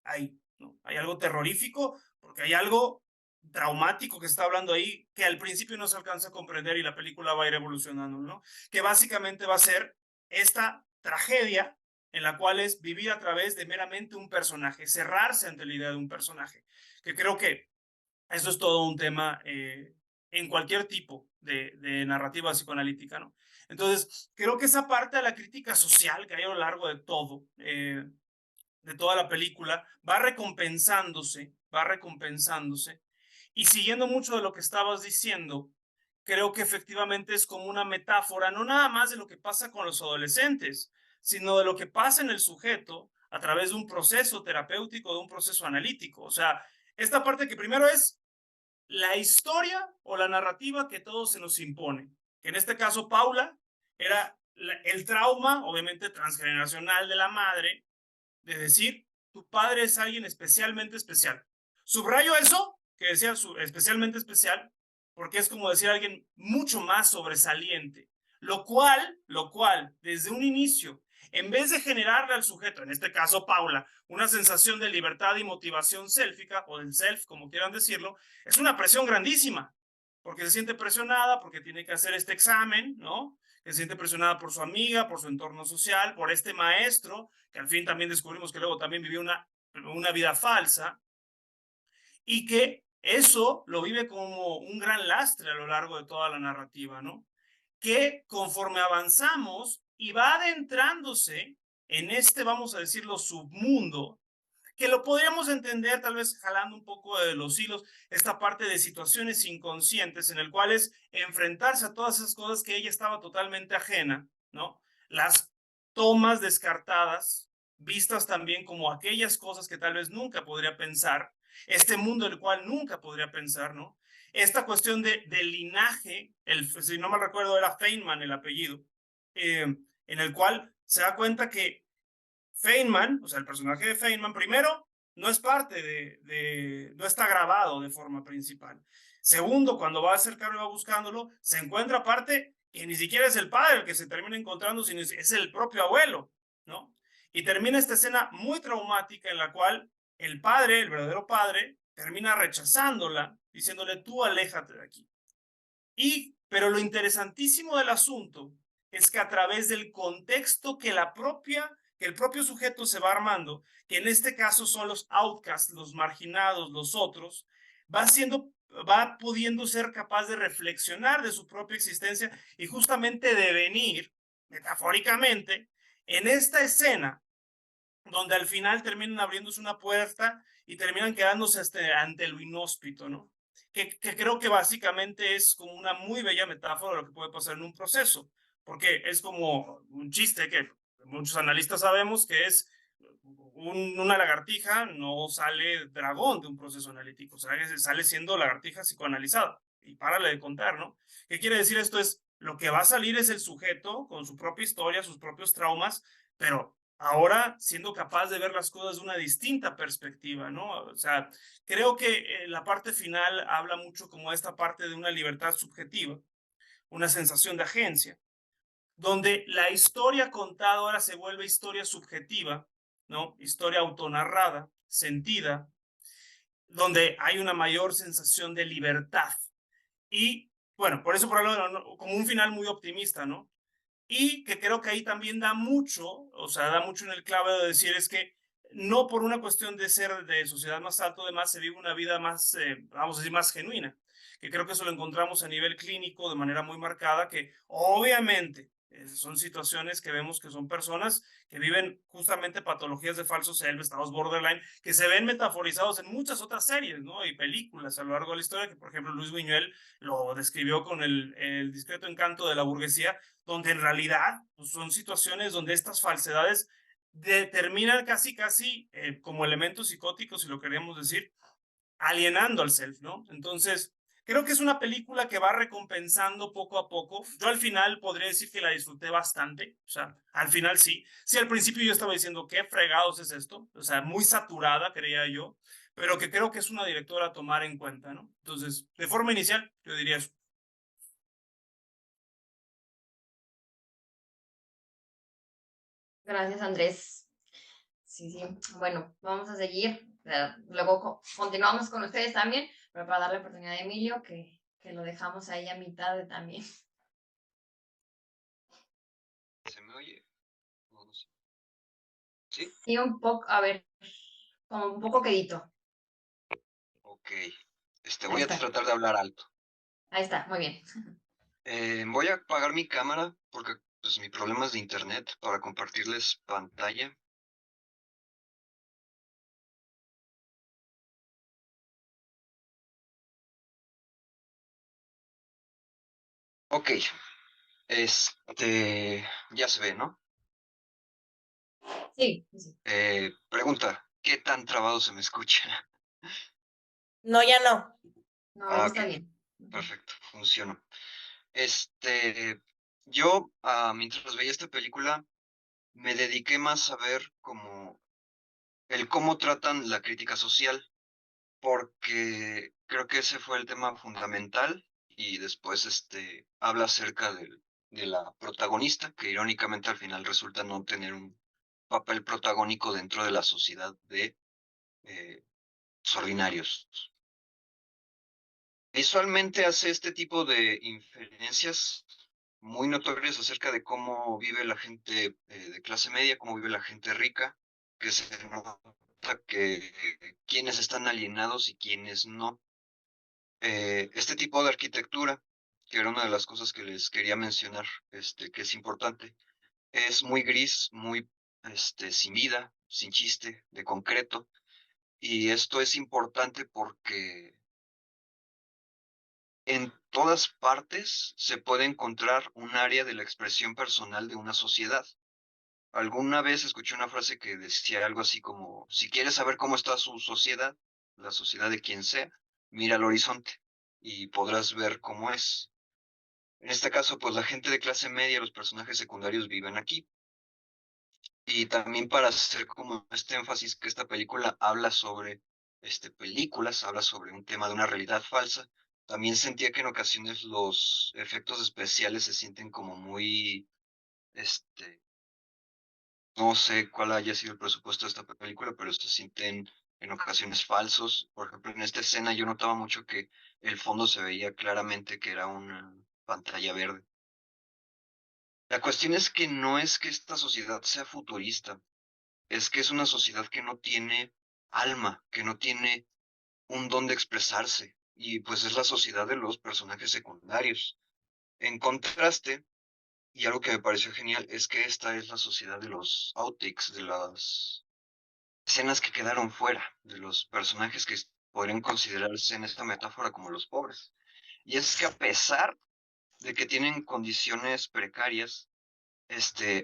F: ahí, ¿no? Hay algo terrorífico porque hay algo traumático que está hablando ahí que al principio no se alcanza a comprender y la película va a ir evolucionando, ¿no? Que básicamente va a ser esta tragedia en la cual es vivir a través de meramente un personaje, cerrarse ante la idea de un personaje, que creo que eso es todo un tema en cualquier tipo de narrativa psicoanalítica, ¿no? Entonces, creo que esa parte de la crítica social que hay a lo largo de todo, de toda la película, va recompensándose, y siguiendo mucho de lo que estabas diciendo, creo que efectivamente es como una metáfora, no nada más de lo que pasa con los adolescentes, sino de lo que pasa en el sujeto a través de un proceso terapéutico, de un proceso analítico. O sea, esta parte que primero es la historia o la narrativa que todo se nos impone, que en este caso Paula era el trauma, obviamente transgeneracional de la madre, de decir, tu padre es alguien especialmente especial. Subrayo eso, que decía especialmente especial, porque es como decir alguien mucho más sobresaliente, lo cual, desde un inicio, en vez de generarle al sujeto, en este caso Paula, una sensación de libertad y motivación sélfica, o del self, como quieran decirlo, es una presión grandísima, porque se siente presionada, porque tiene que hacer este examen, ¿no? Que se siente presionada por su amiga, por su entorno social, por este maestro, que al fin también descubrimos que luego también vivió una vida falsa, y que eso lo vive como un gran lastre a lo largo de toda la narrativa, ¿no? Que conforme avanzamos y va adentrándose en este, vamos a decirlo, submundo, que lo podríamos entender tal vez jalando un poco de los hilos, esta parte de situaciones inconscientes en el cual es enfrentarse a todas esas cosas que ella estaba totalmente ajena, ¿no? Las tomas descartadas, vistas también como aquellas cosas que tal vez nunca podría pensar, este mundo el cual nunca podría pensar, ¿no? Esta cuestión del linaje, si no me recuerdo era Feynman el apellido, en el cual se da cuenta que Feynman, o sea, el personaje de Feynman, primero, no es parte no está grabado de forma principal. Segundo, cuando va a acercarlo y va buscándolo, se encuentra parte que ni siquiera es el padre el que se termina encontrando, sino es el propio abuelo, ¿no? Y termina esta escena muy traumática en la cual el padre, el verdadero padre, termina rechazándola, diciéndole, tú aléjate de aquí. Pero lo interesantísimo del asunto es que a través del contexto que el propio sujeto se va armando, que en este caso son los outcasts, los marginados, los otros, va pudiendo ser capaz de reflexionar de su propia existencia y justamente de venir, metafóricamente, en esta escena donde al final terminan abriéndose una puerta y terminan quedándose ante lo inhóspito, ¿no? Que creo que básicamente es como una muy bella metáfora de lo que puede pasar en un proceso, porque es como un chiste que muchos analistas sabemos que es una lagartija no sale dragón de un proceso analítico, sale siendo lagartija psicoanalizada y párale de contar, ¿no? ¿Qué quiere decir esto? Es lo que va a salir es el sujeto con su propia historia, sus propios traumas, pero ahora siendo capaz de ver las cosas de una distinta perspectiva, ¿no? O sea, creo que la parte final habla mucho como esta parte de una libertad subjetiva, una sensación de agencia, donde la historia contada ahora se vuelve historia subjetiva, ¿no? Historia autonarrada, sentida, donde hay una mayor sensación de libertad. Y bueno, por eso por hablarlo como un final muy optimista, ¿no? Y que creo que ahí también da mucho, o sea, da mucho en el clave de decir es que no por una cuestión de ser de sociedad más alto, además se vive una vida más, vamos a decir, más genuina, que creo que eso lo encontramos a nivel clínico de manera muy marcada, que obviamente son situaciones que vemos que son personas que viven justamente patologías de falso self, estados borderline, que se ven metaforizados en muchas otras series, ¿no? Y películas a lo largo de la historia, que por ejemplo Luis Buñuel lo describió con el discreto encanto de la burguesía, donde en realidad pues, son situaciones donde estas falsedades determinan casi como elementos psicóticos, si lo queremos decir, alienando al self, ¿no? Entonces, creo que es una película que va recompensando poco a poco. Yo al final podría decir que la disfruté bastante, o sea, al final sí. Sí, al principio yo estaba diciendo, ¿qué fregados es esto? O sea, muy saturada, creía yo, pero que creo que es una directora a tomar en cuenta, ¿no? Entonces, de forma inicial, yo diría eso.
B: Gracias, Andrés. Sí, sí. Bueno, vamos a seguir. Luego continuamos con ustedes también, pero para darle oportunidad a Emilio, que lo dejamos ahí a mitad de también.
D: ¿Se me oye? No sé. ¿Sí?
B: Sí, un poco, a ver, como un poco quedito.
D: Ok.
B: Ahí
D: Voy a
B: está,
D: tratar de hablar alto.
B: ahí está, muy bien.
D: Voy a apagar mi cámara porque pues, mi problema es de internet para compartirles pantalla. Ok, ya se ve, ¿no?
B: Sí, sí.
D: Pregunta, ¿qué tan trabado se me escucha?
A: No, ya no.
B: No,
D: Ah,
B: ahorita
D: ok,
B: está bien.
D: perfecto, funcionó. Yo, mientras veía esta película, me dediqué más a ver como el cómo tratan la crítica social, porque creo que ese fue el tema fundamental y después habla acerca de la protagonista, que irónicamente al final resulta no tener un papel protagónico dentro de la sociedad de eh, ordinarios. Visualmente hace este tipo de inferencias muy notorias acerca de cómo vive la gente de clase media, cómo vive la gente rica, que se nota que quienes están alienados y quienes no. Este tipo de arquitectura, que era una de las cosas que les quería mencionar, que es importante, es muy gris, muy sin vida, sin chiste, de concreto, y esto es importante porque en todas partes se puede encontrar un área de la expresión personal de una sociedad. Alguna vez escuché una frase que decía algo así como, si quieres saber cómo está su sociedad, la sociedad de quien sea, mira al horizonte y podrás ver cómo es. En este caso, pues la gente de clase media, los personajes secundarios viven aquí. Y también para hacer como este énfasis que esta película habla sobre películas, habla sobre un tema de una realidad falsa, también sentía que en ocasiones los efectos especiales se sienten como muy, no sé cuál haya sido el presupuesto de esta película, pero se sienten en ocasiones falsos. Por ejemplo, en esta escena yo notaba mucho que el fondo se veía claramente que era una pantalla verde. La cuestión es que no es que esta sociedad sea futurista, es que es una sociedad que no tiene alma, que no tiene un don de expresarse, y pues es la sociedad de los personajes secundarios. En contraste, y algo que me pareció genial, es que esta es la sociedad de los outtakes, de las escenas que quedaron fuera, de los personajes que podrían considerarse en esta metáfora como los pobres. Y es que a pesar de que tienen condiciones precarias,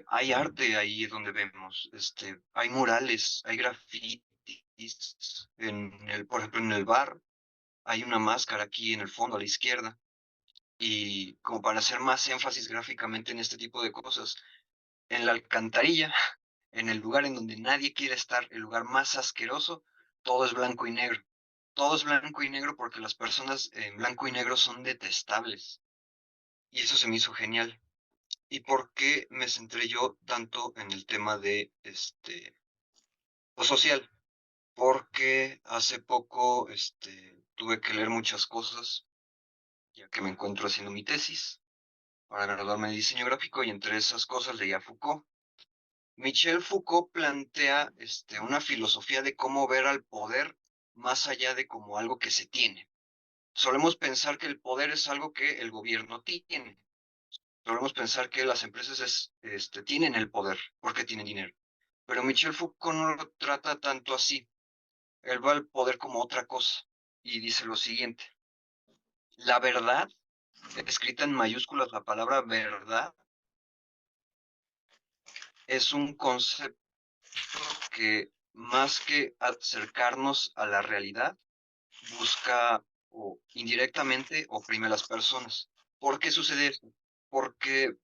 D: hay arte ahí donde vemos, hay murales, hay grafitis, por ejemplo, en el bar, hay una máscara aquí en el fondo a la izquierda, y como para hacer más énfasis gráficamente en este tipo de cosas, en la alcantarilla, en el lugar en donde nadie quiere estar, el lugar más asqueroso, todo es blanco y negro. Todo es blanco y negro porque las personas en blanco y negro son detestables. Y eso se me hizo genial. ¿Y por qué me centré yo tanto en el tema de lo social? Porque hace poco tuve que leer muchas cosas, ya que me encuentro haciendo mi tesis para graduarme de diseño gráfico, y entre esas cosas leí a Foucault. Michel Foucault plantea una filosofía de cómo ver al poder más allá de como algo que se tiene. Solemos pensar que el poder es algo que el gobierno tiene. Solemos pensar que las empresas tienen el poder porque tienen dinero. Pero Michel Foucault no lo trata tanto así. Él va al poder como otra cosa y dice lo siguiente. La verdad, escrita en mayúsculas la palabra verdad, es un concepto que más que acercarnos a la realidad, busca o indirectamente oprime a las personas. ¿Por qué sucede esto? Porque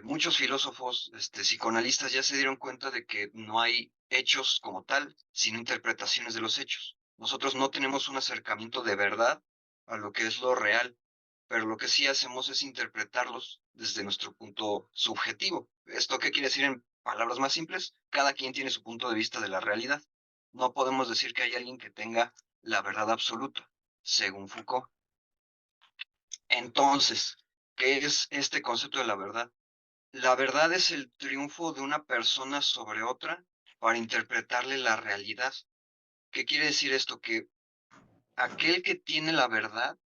D: muchos filósofos, psicoanalistas ya se dieron cuenta de que no hay hechos como tal, sino interpretaciones de los hechos. Nosotros no tenemos un acercamiento de verdad a lo que es lo real, pero lo que sí hacemos es interpretarlos desde nuestro punto subjetivo. ¿Esto qué quiere decir en palabras más simples? Cada quien tiene su punto de vista de la realidad. No podemos decir que hay alguien que tenga la verdad absoluta, según Foucault. Entonces, ¿qué es este concepto de la verdad? La verdad es el triunfo de una persona sobre otra para interpretarle la realidad. ¿Qué quiere decir esto? Que aquel que tiene la verdad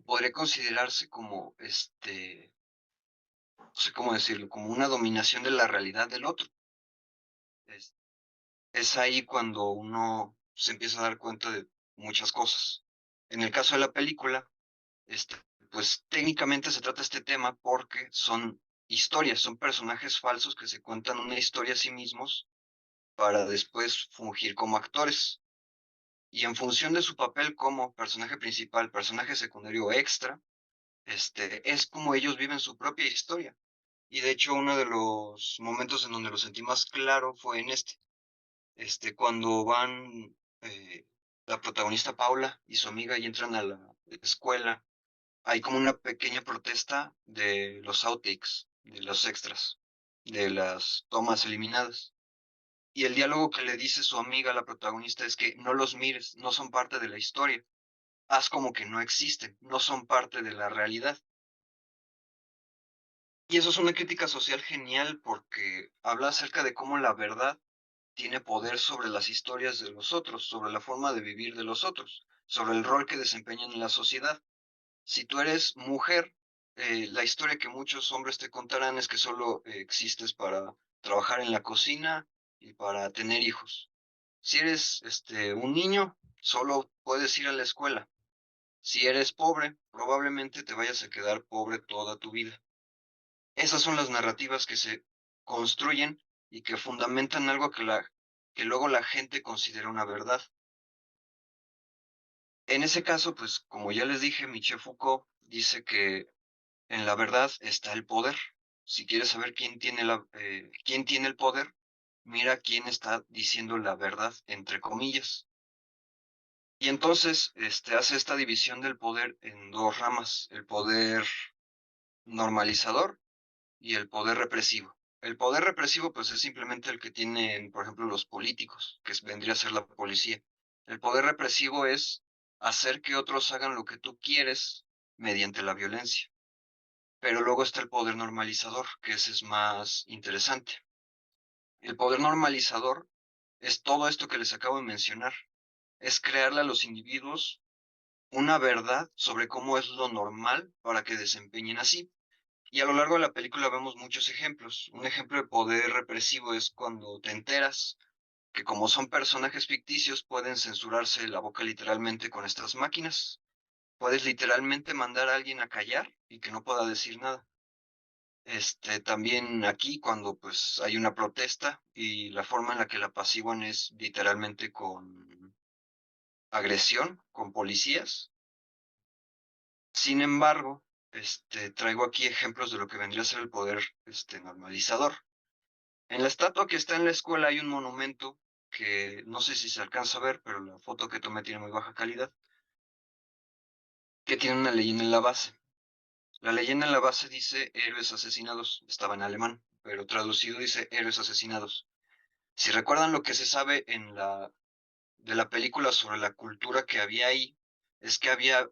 D: podría considerarse como, no sé cómo decirlo, como una dominación de la realidad del otro. Es, es ahí cuando uno se empieza a dar cuenta de muchas cosas. En el caso de la película, este, pues técnicamente se trata este tema porque son historias, son personajes falsos que se cuentan una historia a sí mismos para después fungir como actores. Y en función de su papel como personaje principal, personaje secundario o extra, es como ellos viven su propia historia. Y de hecho, uno de los momentos en donde lo sentí más claro fue en cuando van la protagonista Paula y su amiga y entran a la escuela, hay como una pequeña protesta de los outtakes, de los extras, de las tomas eliminadas. Y el diálogo que le dice su amiga, la protagonista, es que no los mires, no son parte de la historia. Haz como que no existen, no son parte de la realidad. Y eso es una crítica social genial porque habla acerca de cómo la verdad tiene poder sobre las historias de los otros, sobre la forma de vivir de los otros, sobre el rol que desempeñan en la sociedad. Si tú eres mujer, la historia que muchos hombres te contarán es que solo existes para trabajar en la cocina y para tener hijos. Si eres un niño, solo puedes ir a la escuela. Si eres pobre, probablemente te vayas a quedar pobre toda tu vida. Esas son las narrativas que se construyen y que fundamentan algo que luego la gente considera una verdad. En ese caso, pues como ya les dije, Michel Foucault dice que en la verdad está el poder. Si quieres saber quién tiene el poder, mira quién está diciendo la verdad, entre comillas. Y entonces hace esta división del poder en dos ramas, el poder normalizador y el poder represivo. El poder represivo, pues, es simplemente el que tienen, por ejemplo, los políticos, que vendría a ser la policía. El poder represivo es hacer que otros hagan lo que tú quieres mediante la violencia. Pero luego está el poder normalizador, que ese es más interesante. El poder normalizador es todo esto que les acabo de mencionar. Es crearle a los individuos una verdad sobre cómo es lo normal para que desempeñen así. Y a lo largo de la película vemos muchos ejemplos. Un ejemplo de poder represivo es cuando te enteras que como son personajes ficticios pueden censurarse la boca literalmente con estas máquinas. Puedes literalmente mandar a alguien a callar y que no pueda decir nada. También aquí cuando pues hay una protesta y la forma en la que la apaciguan es literalmente con agresión, con policías. Sin embargo, traigo aquí ejemplos de lo que vendría a ser el poder, normalizador. En la estatua que está en la escuela hay un monumento que no sé si se alcanza a ver, pero la foto que tomé tiene muy baja calidad, que tiene una leyenda en la base. La leyenda en la base dice héroes asesinados, estaba en alemán, pero traducido dice héroes asesinados. Si recuerdan lo que se sabe de la película sobre la cultura que había ahí, es que había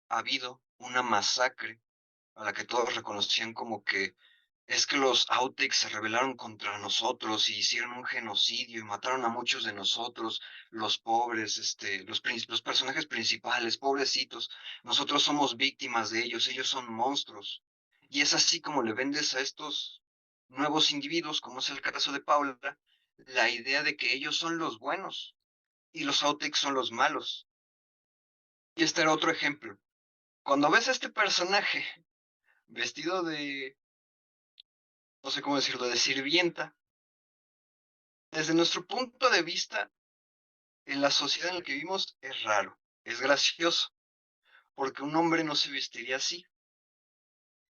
D: habido una masacre a la que todos reconocían como que es que los outtakes se rebelaron contra nosotros y hicieron un genocidio y mataron a muchos de nosotros, los pobres, los personajes principales, pobrecitos. Nosotros somos víctimas de ellos son monstruos. Y es así como le vendes a estos nuevos individuos, como es el caso de Paula, la idea de que ellos son los buenos y los outtakes son los malos. Y este era otro ejemplo. Cuando ves a este personaje vestido de, no sé cómo decirlo, de sirvienta, Desde nuestro punto de vista, en la sociedad en la que vivimos es raro, es gracioso, porque un hombre no se vestiría así.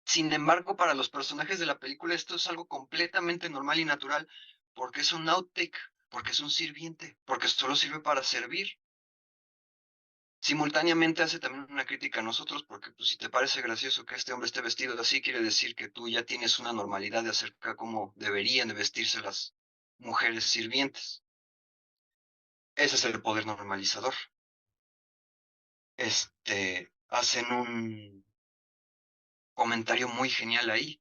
D: Sin embargo, para los personajes de la película esto es algo completamente normal y natural, porque es un outtake, porque es un sirviente, porque solo sirve para servir. Simultáneamente hace también una crítica a nosotros, porque pues, si te parece gracioso que este hombre esté vestido así, quiere decir que tú ya tienes una normalidad de acerca cómo deberían de vestirse las mujeres sirvientes. Ese es el poder normalizador. Hacen un comentario muy genial ahí,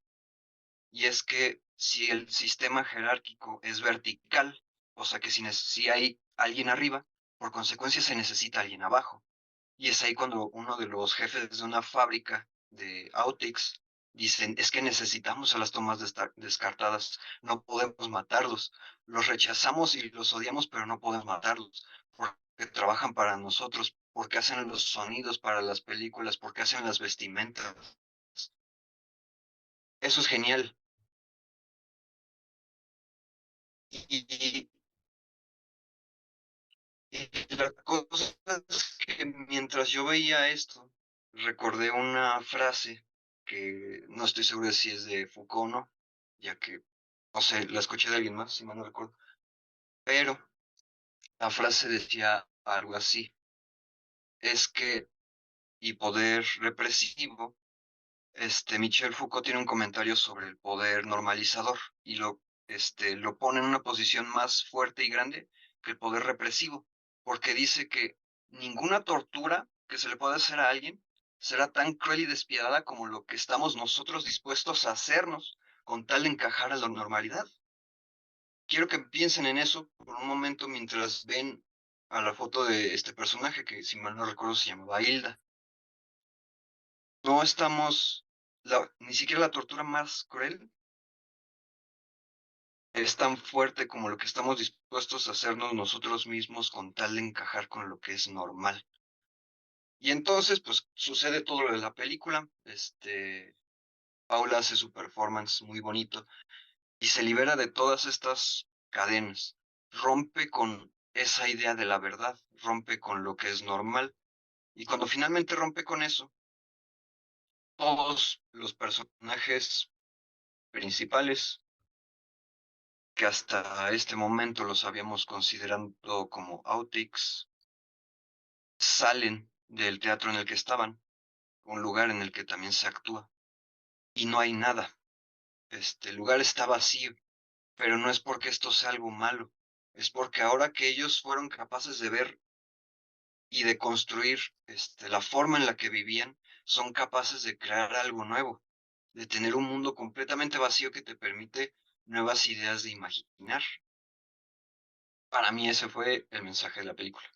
D: y es que si el sistema jerárquico es vertical, o sea que si hay alguien arriba, por consecuencia se necesita alguien abajo. Y es ahí cuando uno de los jefes de una fábrica de outtakes dicen, es que necesitamos a las tomas descartadas, no podemos matarlos, los rechazamos y los odiamos, pero no podemos matarlos, porque trabajan para nosotros, porque hacen los sonidos para las películas, porque hacen las vestimentas. Eso es genial. Y, y la cosa es que mientras yo veía esto, recordé una frase que no estoy seguro de si es de Foucault o no, ya que, no sé, la escuché de alguien más, si mal no recuerdo, pero la frase decía algo así, es que, y poder represivo, Michel Foucault tiene un comentario sobre el poder normalizador y lo pone en una posición más fuerte y grande que el poder represivo, porque dice que ninguna tortura que se le pueda hacer a alguien será tan cruel y despiadada como lo que estamos nosotros dispuestos a hacernos con tal de encajar a la normalidad. Quiero que piensen en eso por un momento mientras ven a la foto de este personaje que, si mal no recuerdo, se llamaba Hilda. No estamos, ni siquiera la tortura más cruel es tan fuerte como lo que estamos dispuestos a hacernos nosotros mismos con tal de encajar con lo que es normal. Y entonces, pues sucede todo lo de la película. Paula hace su performance muy bonito y se libera de todas estas cadenas. Rompe con esa idea de la verdad, rompe con lo que es normal. Y cuando finalmente rompe con eso, todos los personajes principales que hasta este momento los habíamos considerado como outtakes, salen del teatro en el que estaban, un lugar en el que también se actúa, y no hay nada. El lugar está vacío, pero no es porque esto sea algo malo, es porque ahora que ellos fueron capaces de ver y de construir la forma en la que vivían, son capaces de crear algo nuevo, de tener un mundo completamente vacío que te permite nuevas ideas de imaginar. Para mí ese fue el mensaje de la película.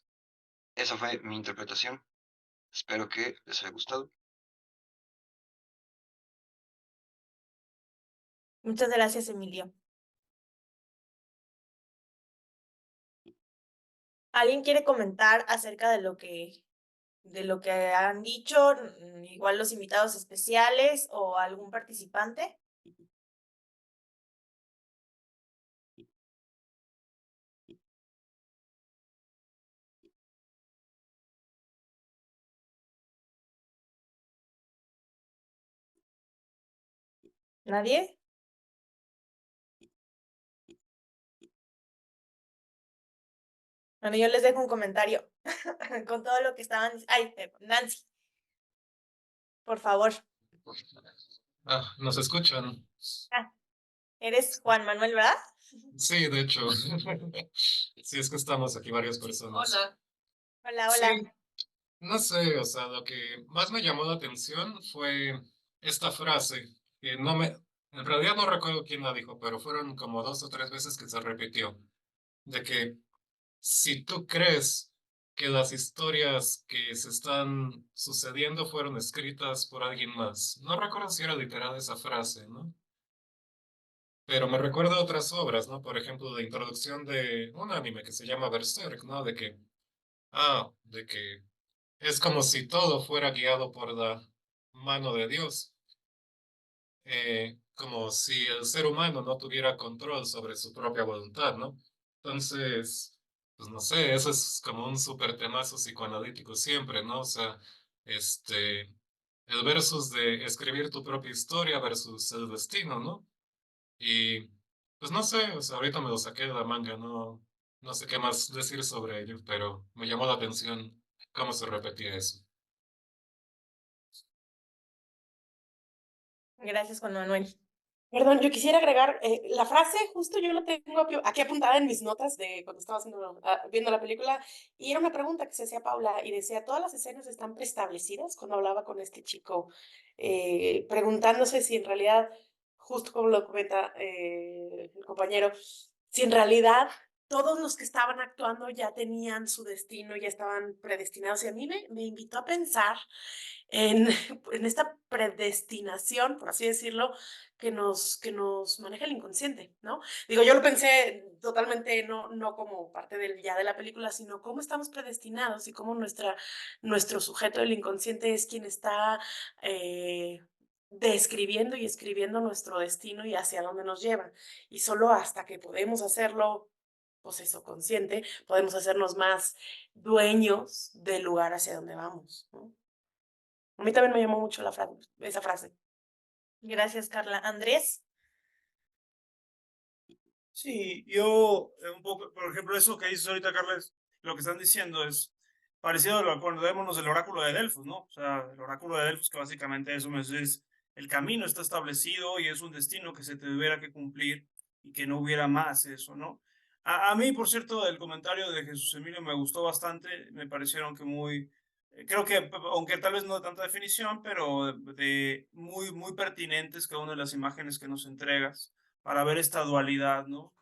D: Esa fue mi interpretación. Espero que les haya gustado.
A: Muchas gracias, Emilio. ¿Alguien quiere comentar acerca de lo que han dicho, igual los invitados especiales o algún participante? ¿Nadie? Bueno, yo les dejo un comentario con todo lo que estaban diciendo. Ay, Nancy, por favor.
G: Nos escuchan.
A: Ah, eres Juan Manuel, ¿verdad?
G: Sí, de hecho. Sí, es que estamos aquí varias personas.
B: Hola.
A: Hola,
G: Sí,
A: hola.
G: no sé, o sea, lo que más me llamó la atención fue esta frase, que en realidad no recuerdo quién la dijo, pero fueron como 2 o 3 veces que se repitió, de que si tú crees que las historias que se están sucediendo fueron escritas por alguien más, no recuerdo si era literal esa frase, ¿no? Pero me recuerda a otras obras, ¿no? Por ejemplo, la introducción de un anime que se llama Berserk, ¿no? De que es como si todo fuera guiado por la mano de Dios, como si el ser humano no tuviera control sobre su propia voluntad, ¿no? Entonces, pues no sé, eso es como un súper temazo psicoanalítico siempre, ¿no? O sea, el versus de escribir tu propia historia versus el destino, ¿no? Y pues no sé, o sea, ahorita me lo saqué de la manga, no sé qué más decir sobre ello, pero me llamó la atención cómo se repetía eso.
A: Gracias, Juan Manuel.
E: Perdón, yo quisiera agregar la frase, justo yo la tengo aquí apuntada en mis notas de cuando estaba viendo la película, y era una pregunta que se hacía Paula y decía, ¿todas las escenas están preestablecidas? Cuando hablaba con este chico, preguntándose si en realidad, justo como lo comenta el compañero, si en realidad todos los que estaban actuando ya tenían su destino, ya estaban predestinados. Y a mí me invitó a pensar en, en esta predestinación, por así decirlo, que nos maneja el inconsciente, ¿no? Digo, yo lo pensé totalmente no como parte ya de la película, sino cómo estamos predestinados y cómo nuestro sujeto, el inconsciente, es quien está describiendo y escribiendo nuestro destino y hacia dónde nos lleva. Y solo hasta que podemos hacerlo, pues eso, consciente, podemos hacernos más dueños del lugar hacia donde vamos, ¿no? A mí también me llamó mucho esa frase.
A: Gracias, Carla. Andrés.
F: Sí, yo un poco, por ejemplo, eso que dices ahorita, Carles, lo que están diciendo es parecido a lo que acordémonos del oráculo de Delfos, ¿no? O sea, el oráculo de Delfos, que básicamente eso es el camino está establecido y es un destino que se tuviera que cumplir y que no hubiera más eso, ¿no? A mí, por cierto, el comentario de Jesús Emilio me gustó bastante, me parecieron que muy, creo que, aunque tal vez no de tanta definición, pero muy pertinentes cada una de las imágenes que nos entregas para ver esta dualidad, ¿no?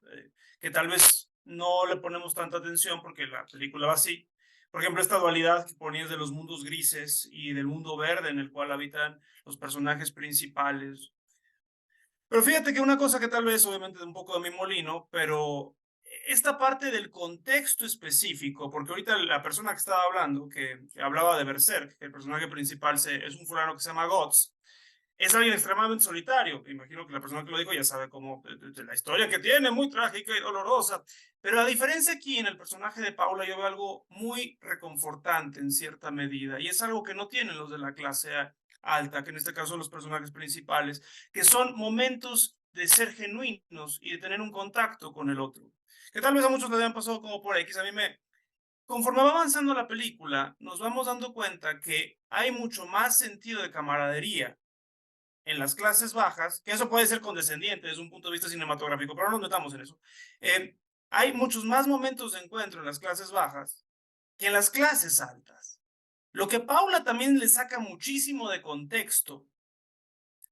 F: Que tal vez no le ponemos tanta atención porque la película va así. Por ejemplo, esta dualidad que ponías de los mundos grises y del mundo verde en el cual habitan los personajes principales. Pero fíjate que una cosa que tal vez, obviamente, de un poco de mi molino, pero esta parte del contexto específico, porque ahorita la persona que estaba hablando, que hablaba de Berserk, que el personaje principal es un fulano que se llama Guts, es alguien extremadamente solitario. Imagino que la persona que lo dijo ya sabe cómo de la historia que tiene, muy trágica y dolorosa. Pero la diferencia aquí en el personaje de Paula, yo veo algo muy reconfortante en cierta medida, y es algo que no tienen los de la clase alta, que en este caso son los personajes principales, que son momentos de ser genuinos y de tener un contacto con el otro. Que tal vez a muchos les hayan pasado como por X. A mí conforme va avanzando la película, nos vamos dando cuenta que hay mucho más sentido de camaradería en las clases bajas, que eso puede ser condescendiente desde un punto de vista cinematográfico, pero no nos metamos en eso. Hay muchos más momentos de encuentro en las clases bajas que en las clases altas. Lo que Paula también le saca muchísimo de contexto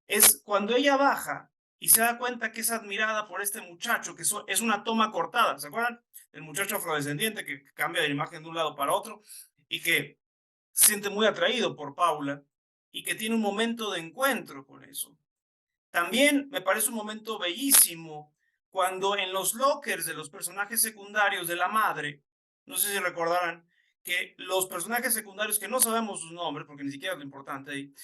F: es cuando ella baja y se da cuenta que es admirada por este muchacho, que es una toma cortada, ¿se acuerdan? El muchacho afrodescendiente que cambia de imagen de un lado para otro y que se siente muy atraído por Paula y que tiene un momento de encuentro con eso. También me parece un momento bellísimo cuando en los lockers de los personajes secundarios de la madre, no sé si recordarán, que los personajes secundarios, que no sabemos sus nombres, porque ni siquiera es lo importante ahí,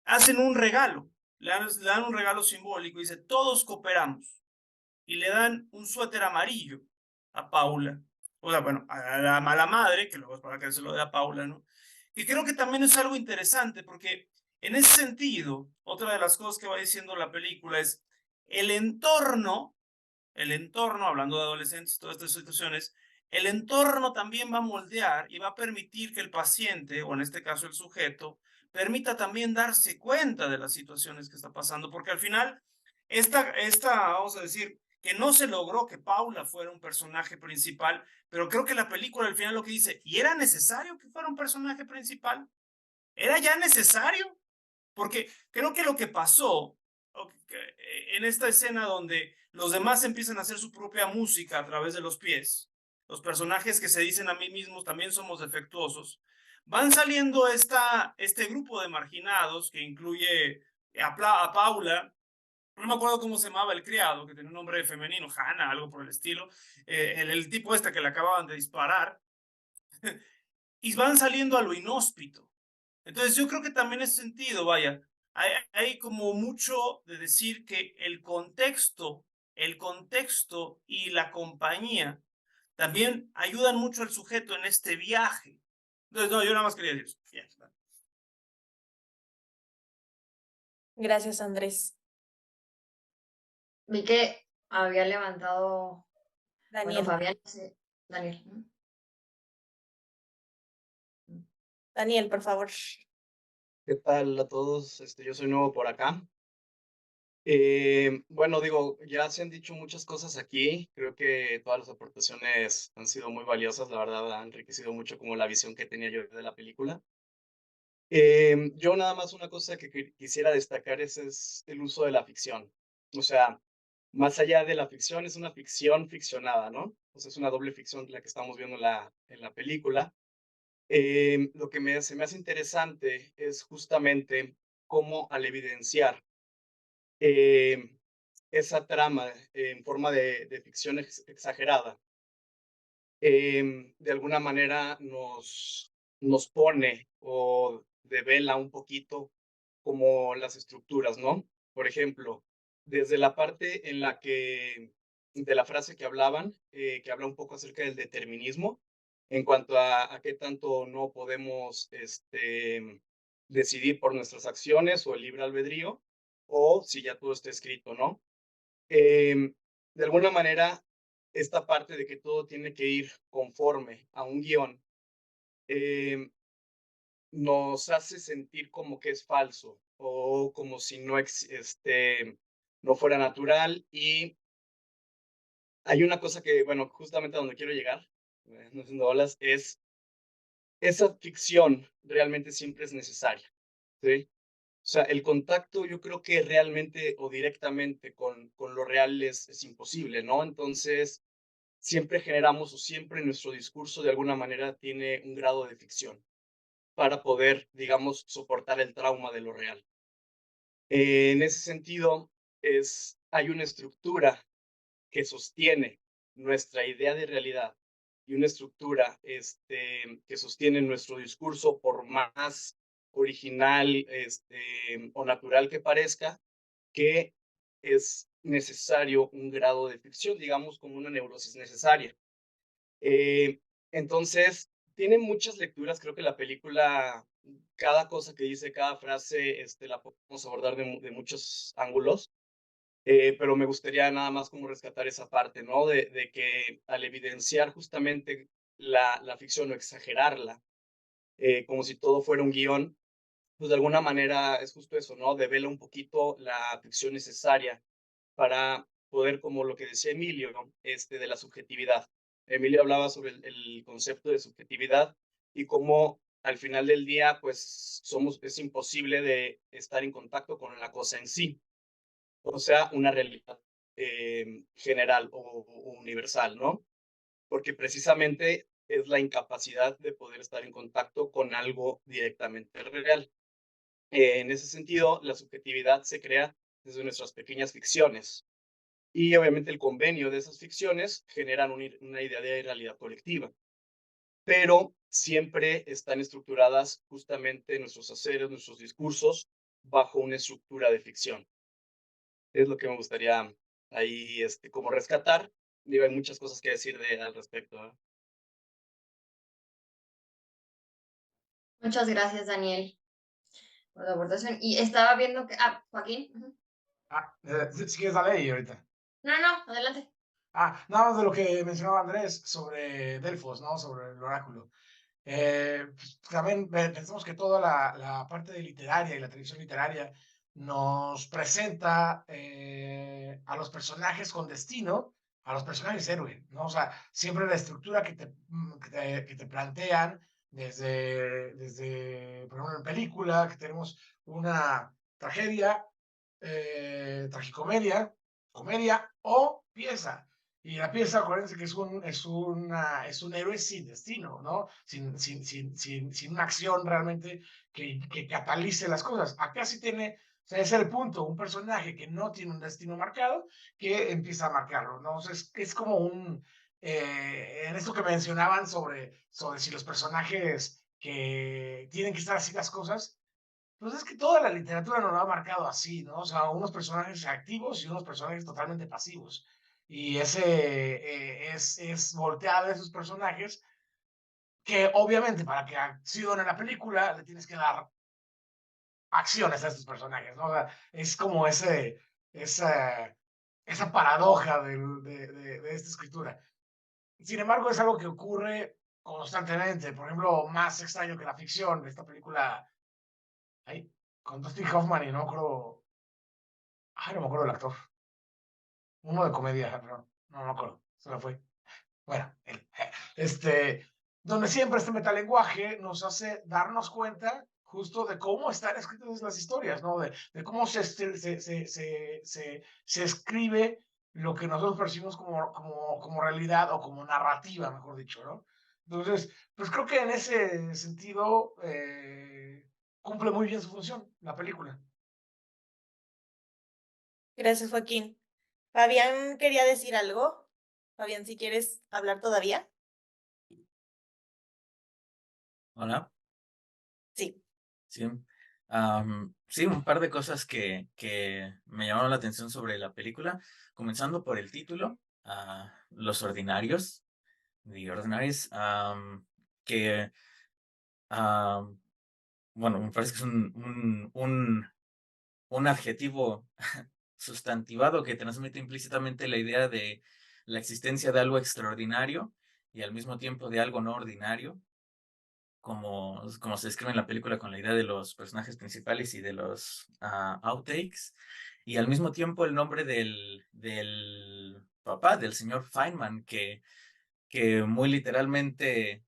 F: hacen un regalo, le dan un regalo simbólico y dice, todos cooperamos. Y le dan un suéter amarillo a Paula. O sea, bueno, a la mala madre, que luego es para que se lo dé a Paula, ¿no? Y creo que también es algo interesante porque en ese sentido, otra de las cosas que va diciendo la película es el entorno, hablando de adolescentes y todas estas situaciones, el entorno también va a moldear y va a permitir que el paciente, o en este caso el sujeto, permita también darse cuenta de las situaciones que está pasando, porque al final, vamos a decir, que no se logró que Paula fuera un personaje principal, pero creo que la película al final lo que dice, ¿y era necesario que fuera un personaje principal? ¿Era ya necesario? Porque creo que lo que pasó en esta escena donde los demás empiezan a hacer su propia música a través de los pies, los personajes que se dicen a mí mismos también somos defectuosos, van saliendo este grupo de marginados que incluye a Paula, no me acuerdo cómo se llamaba el criado, que tenía un nombre femenino, Hannah, algo por el estilo, el tipo este que le acababan de disparar, y van saliendo a lo inhóspito. Entonces yo creo que también es sentido, vaya, hay como mucho de decir que el contexto el contexto y la compañía también ayudan mucho al sujeto en este viaje. Entonces, no, yo nada más quería decir eso. Ya está.
A: Gracias, Andrés.
B: Vi que había levantado, bueno,
A: Daniel,
B: Fabián, no sé, Daniel. ¿No?
A: Daniel, por favor.
H: ¿Qué tal a todos? Yo soy nuevo por acá. Bueno, digo, ya se han dicho muchas cosas aquí. Creo que todas las aportaciones han sido muy valiosas. La verdad, han enriquecido mucho como la visión que tenía yo de la película. Yo nada más una cosa que quisiera destacar es el uso de la ficción. O sea, más allá de la ficción, es una ficción ficcionada, ¿no? O sea, es una doble ficción la que estamos viendo en la película. Lo que se me hace interesante es justamente cómo al evidenciar eh, esa trama en forma de ficción exagerada, de alguna manera nos pone o devela un poquito como las estructuras, ¿no? Por ejemplo, desde la parte en la de la frase que hablaban, que habla un poco acerca del determinismo, en cuanto a qué tanto no podemos decidir por nuestras acciones o el libre albedrío, o si ya todo está escrito, ¿no? De alguna manera, esta parte de que todo tiene que ir conforme a un guión, em, nos hace sentir como que es falso o como si no fuera natural. Y hay una cosa que, bueno, justamente a donde quiero llegar, no haciendo olas, es esa ficción realmente siempre es necesaria, ¿sí? O sea, el contacto yo creo que realmente o directamente con lo real es imposible, ¿no? Entonces, siempre generamos o siempre nuestro discurso de alguna manera tiene un grado de ficción para poder, digamos, soportar el trauma de lo real. En ese sentido, hay una estructura que sostiene nuestra idea de realidad y una estructura que sostiene nuestro discurso, por más original o natural que parezca, que es necesario un grado de ficción, digamos, como una neurosis necesaria. Eh, entonces, tiene muchas lecturas. Creo que la película, cada cosa que dice, cada frase, la podemos abordar de muchos ángulos, pero me gustaría nada más como rescatar esa parte, ¿no? De que al evidenciar justamente la ficción o exagerarla, como si todo fuera un guión, pues de alguna manera es justo eso, ¿no? Devela un poquito la ficción necesaria para poder, como lo que decía Emilio, ¿no? De la subjetividad. Emilio hablaba sobre el concepto de subjetividad y cómo al final del día, pues es imposible de estar en contacto con la cosa en sí, o sea, una realidad general o universal, ¿no? Porque precisamente es la incapacidad de poder estar en contacto con algo directamente real. En ese sentido, la subjetividad se crea desde nuestras pequeñas ficciones, y obviamente el convenio de esas ficciones generan una idea de realidad colectiva, pero siempre están estructuradas justamente nuestros haceres, nuestros discursos, bajo una estructura de ficción. Es lo que me gustaría ahí como rescatar. Digo, hay muchas cosas que decir al respecto, ¿eh?
B: Muchas gracias, Daniel, por la aportación. Y estaba viendo que, Joaquín. Ujú.
C: Si quieres, dale ahí ahorita.
B: No, no, adelante.
C: Nada más de lo que mencionaba Andrés sobre Delfos, ¿no? Sobre el oráculo. Pues, también pensamos que toda la parte de literaria y la tradición literaria nos presenta a los personajes con destino, a los personajes héroe, ¿no? O sea, siempre la estructura que te plantean desde, por ejemplo, en película, que tenemos una tragedia, tragicomedia, comedia o pieza. Y la pieza, acuérdense que es un héroe sin destino, ¿no? Sin una acción realmente que catalice las cosas. Acá sí tiene, o sea, ese es el punto, un personaje que no tiene un destino marcado, que empieza a marcarlo, ¿no? O sea, es como en esto que mencionaban sobre si los personajes que tienen que estar así las cosas, pues es que toda la literatura nos lo ha marcado así, ¿no? O sea, unos personajes activos y unos personajes totalmente pasivos. Y ese es voltear a esos personajes que obviamente para que accionen la película le tienes que dar acciones a estos personajes, ¿no? O sea, es como esa paradoja de esta escritura. Sin embargo, es algo que ocurre constantemente. Por ejemplo, más extraño que la ficción, esta película, ay, con Dustin Hoffman y no me acuerdo, ay, no me acuerdo del actor. Uno de comedia, pero no me acuerdo, se me fue. Bueno, donde siempre este metalenguaje nos hace darnos cuenta justo de cómo están escritas las historias, ¿no? De cómo se escribe lo que nosotros percibimos como realidad o como narrativa, mejor dicho, ¿no? Entonces, pues creo que en ese sentido cumple muy bien su función la película.
A: Gracias, Joaquín. Fabián quería decir algo. Fabián, si quieres hablar todavía.
I: Hola,
A: Sí.
I: sí. Sí, un par de cosas que me llamaron la atención sobre la película, comenzando por el título, Los Ordinarios, The Ordinaries, que, am, bueno, me parece que es un adjetivo sustantivado que transmite implícitamente la idea de la existencia de algo extraordinario y al mismo tiempo de algo no ordinario, como se describe en la película con la idea de los personajes principales y de los outtakes, y al mismo tiempo el nombre del papá, del señor Feynman, que muy literalmente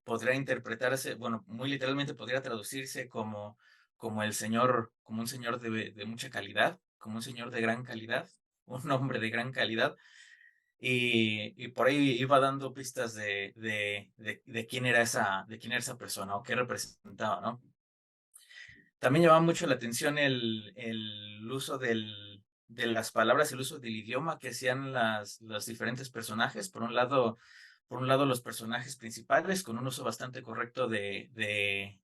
I: podría interpretarse, bueno, muy literalmente podría traducirse como el señor, como un señor de mucha calidad, como un señor de gran calidad, un hombre de gran calidad. Y por ahí iba dando pistas de quién era esa persona o qué representaba, ¿no? También llamaba mucho la atención el uso de las palabras, el uso del idioma que hacían los diferentes personajes. Por un lado, los personajes principales con un uso bastante correcto del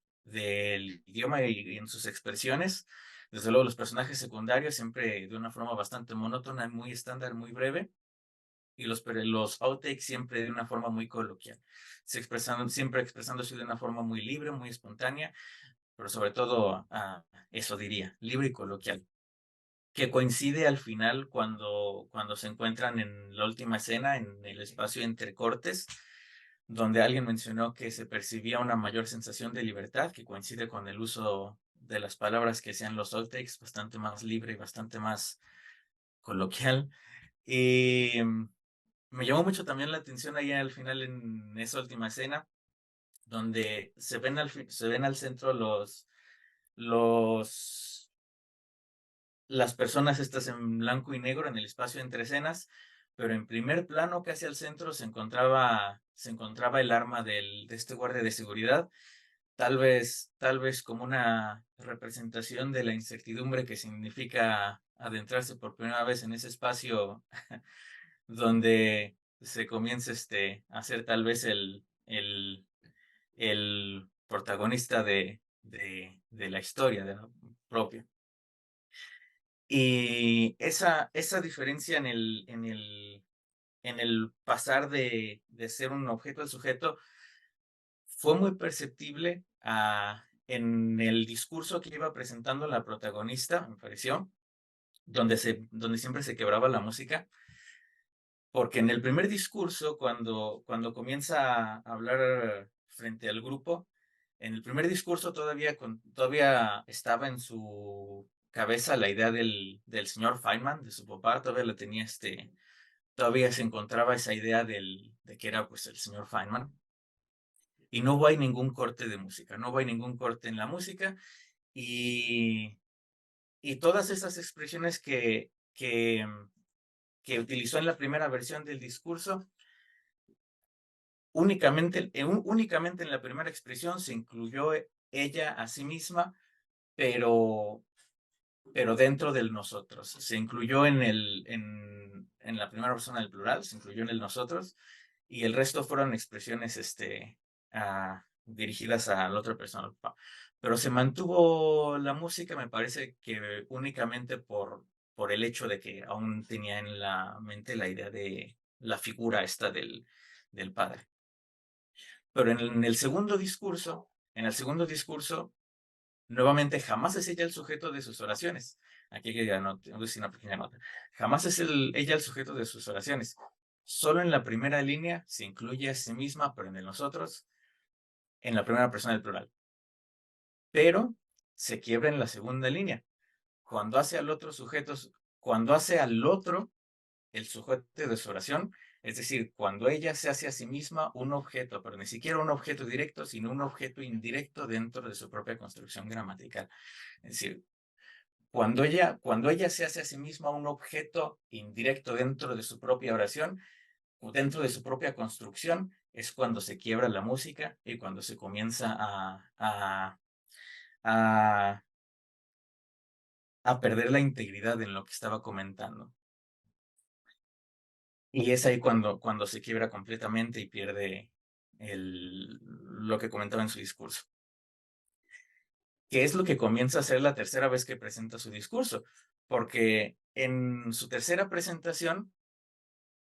I: idioma y en sus expresiones. Desde luego, los personajes secundarios siempre de una forma bastante monótona, muy estándar, muy breve, y los outtakes siempre de una forma muy coloquial, siempre expresándose de una forma muy libre, muy espontánea, pero sobre todo, eso diría, libre y coloquial, que coincide al final cuando se encuentran en la última escena, en el espacio entre cortes, donde alguien mencionó que se percibía una mayor sensación de libertad, que coincide con el uso de las palabras que sean los outtakes, bastante más libre y bastante más coloquial. Y me llamó mucho también la atención ahí al final en esa última escena, donde se ven al centro los, las personas estas en blanco y negro en el espacio entre escenas, pero en primer plano, casi al centro, se encontraba el arma de este guardia de seguridad, tal vez como una representación de la incertidumbre que significa adentrarse por primera vez en ese espacio donde se comienza a ser tal vez el protagonista de la historia propia. Y esa diferencia en el pasar de ser un objeto al sujeto fue muy perceptible en el discurso que iba presentando la protagonista, me pareció, donde siempre se quebraba la música. Porque en el primer discurso, cuando comienza a hablar frente al grupo, en el primer discurso todavía estaba en su cabeza la idea del señor Feynman, de su papá, todavía se encontraba esa idea de que era pues el señor Feynman. Y no hubo ahí ningún corte de música, no hubo ahí ningún corte en la música. Y, y todas esas expresiones que utilizó en la primera versión del discurso, únicamente en la primera expresión se incluyó ella a sí misma, pero, pero dentro del nosotros. Se incluyó en la primera persona del plural, se incluyó en el nosotros, y el resto fueron expresiones dirigidas a la otra persona. Pero se mantuvo la música, me parece que únicamente por el hecho de que aún tenía en la mente la idea de la figura esta del padre. Pero en el segundo discurso, nuevamente jamás es ella el sujeto de sus oraciones. Aquí hay que decir una pequeña nota. Jamás es ella el sujeto de sus oraciones. Solo en la primera línea se incluye a sí misma, pero en el nosotros, en la primera persona del plural. Pero se quiebra en la segunda línea. Cuando hace al otro el sujeto de su oración, es decir, cuando ella se hace a sí misma un objeto, pero ni siquiera un objeto directo, sino un objeto indirecto dentro de su propia construcción gramatical. Es decir, cuando ella se hace a sí misma un objeto indirecto dentro de su propia oración, o dentro de su propia construcción, es cuando se quiebra la música y cuando se comienza a perder la integridad en lo que estaba comentando. Y es ahí cuando se quiebra completamente y pierde lo que comentaba en su discurso. Que es lo que comienza a hacer la tercera vez que presenta su discurso. Porque en su tercera presentación,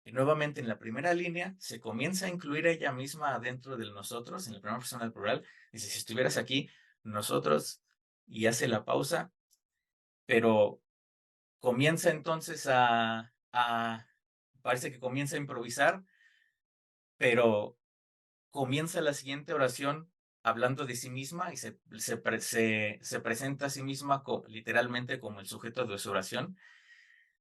I: nuevamente en la primera línea, se comienza a incluir a ella misma dentro del nosotros, en la primera persona del plural. Dice, si estuvieras aquí, nosotros, y hace la pausa, pero comienza entonces parece que comienza a improvisar, pero comienza la siguiente oración hablando de sí misma y se presenta a sí misma literalmente como el sujeto de su oración.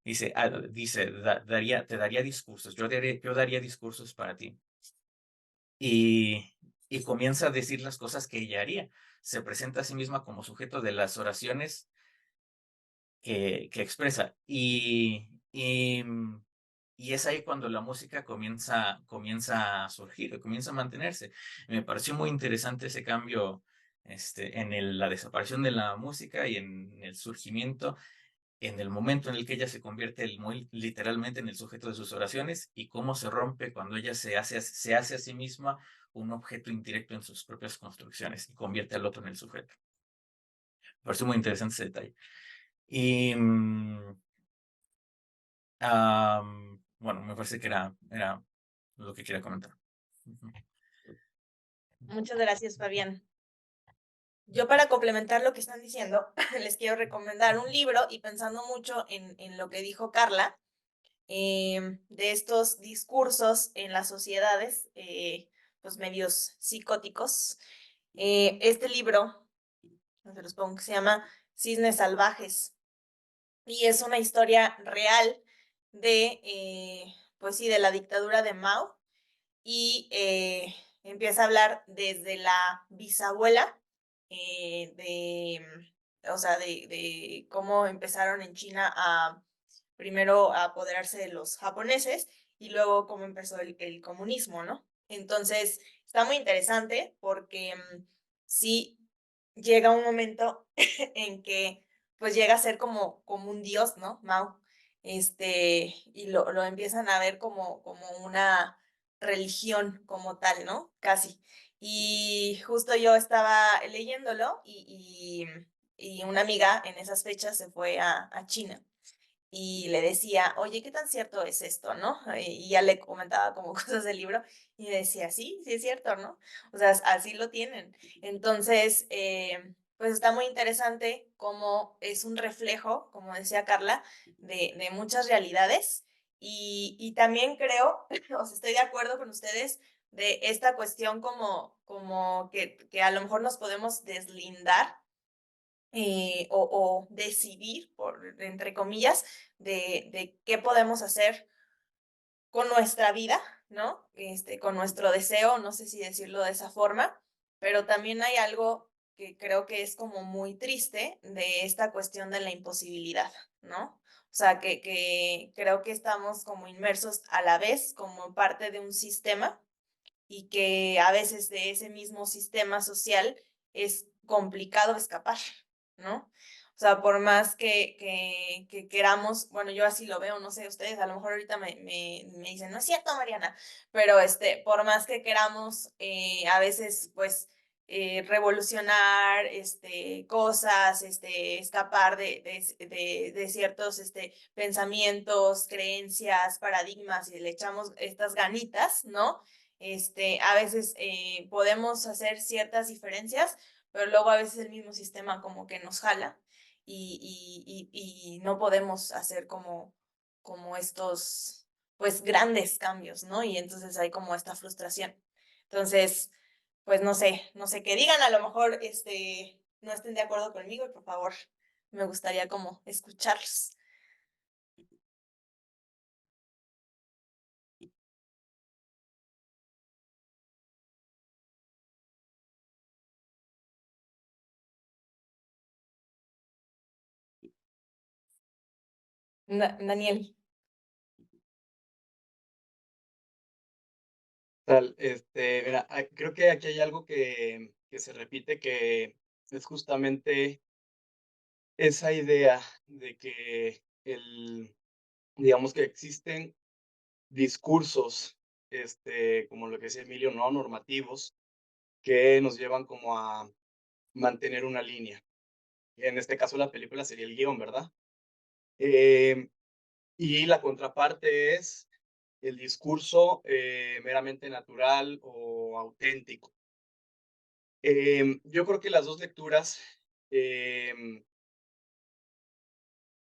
I: Dice, te daría discursos, yo daría discursos para ti. Y comienza a decir las cosas que ella haría. Se presenta a sí misma como sujeto de las oraciones que expresa. Y es ahí cuando la música comienza a surgir, comienza a mantenerse. Me pareció muy interesante ese cambio en la desaparición de la música y en el surgimiento, en el momento en el que ella se convierte muy literalmente en el sujeto de sus oraciones y cómo se rompe cuando ella se hace a sí misma un objeto indirecto en sus propias construcciones y convierte al otro en el sujeto. Me pareció muy interesante ese detalle. Y bueno, me parece que era lo que quería comentar.
A: Muchas gracias, Fabián. Yo, para complementar lo que están diciendo, les quiero recomendar un libro, y pensando mucho en lo que dijo Carla, de estos discursos en las sociedades, pues medios psicóticos. Este libro, no se los pongo, que se llama Cisnes Salvajes, y es una historia real pues sí, de la dictadura de Mao, y empieza a hablar desde la bisabuela, o sea, de cómo empezaron en China primero a apoderarse de los japoneses y luego cómo empezó el comunismo, ¿no? Entonces, está muy interesante porque sí llega un momento en que pues llega a ser como un dios, ¿no? Mao. Y lo empiezan a ver como una religión como tal, ¿no? Casi. Y justo yo estaba leyéndolo y una amiga en esas fechas se fue a China y le decía, oye, ¿qué tan cierto es esto, no? Y ya le comentaba como cosas del libro y decía, sí, sí es cierto, ¿no? O sea, así lo tienen. Entonces, pues está muy interesante cómo es un reflejo, como decía Carla, de muchas realidades. Y también creo, o sea, estoy de acuerdo con ustedes de esta cuestión como que a lo mejor nos podemos deslindar o decidir, entre comillas, de qué podemos hacer con nuestra vida, ¿no? Con nuestro deseo, no sé si decirlo de esa forma, pero también hay algo que creo que es como muy triste de esta cuestión de la imposibilidad, ¿no? O sea, que creo que estamos como inmersos a la vez como parte de un sistema y que a veces de ese mismo sistema social es complicado escapar, ¿no? O sea, por más que queramos, bueno, yo así lo veo, no sé, ustedes a lo mejor ahorita me dicen, no es cierto, Mariana, pero por más que queramos, a veces, pues, revolucionar cosas, escapar de ciertos pensamientos, creencias, paradigmas y le echamos estas ganitas, ¿no? A veces podemos hacer ciertas diferencias, pero luego a veces el mismo sistema como que nos jala y no podemos hacer como estos, pues, grandes cambios, ¿no? Y entonces hay como esta frustración. Entonces, pues no sé qué digan, a lo mejor no estén de acuerdo conmigo y por favor, me gustaría como escucharlos. Daniel.
H: Mira, creo que aquí hay algo que se repite, que es justamente esa idea de que digamos que existen discursos, como lo que decía Emilio, no normativos, que nos llevan como a mantener una línea. En este caso, la película sería el guión, ¿verdad? Y la contraparte es el discurso meramente natural o auténtico. Yo creo que las dos lecturas,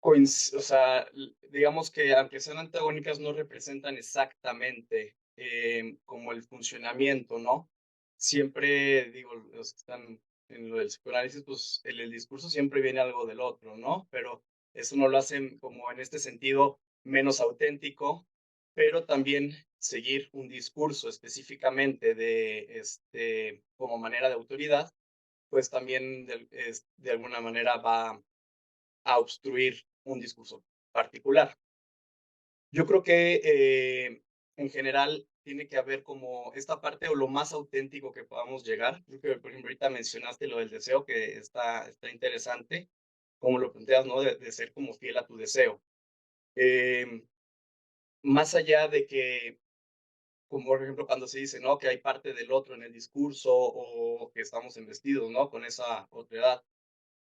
H: o sea, digamos que aunque sean antagónicas, no representan exactamente como el funcionamiento, ¿no? Siempre, digo, los que están en lo del psicoanálisis, pues el discurso siempre viene algo del otro, ¿no? Pero eso no lo hacen como en este sentido menos auténtico, pero también seguir un discurso específicamente como manera de autoridad, pues también de alguna manera va a obstruir un discurso particular. Yo creo que en general tiene que haber como esta parte o lo más auténtico que podamos llegar. Creo que, por ejemplo, ahorita mencionaste lo del deseo, que está interesante, como lo planteas, ¿no? De ser como fiel a tu deseo. Más allá de que, como por ejemplo, cuando se dice, ¿no? Que hay parte del otro en el discurso o que estamos investidos, ¿no? Con esa otredad.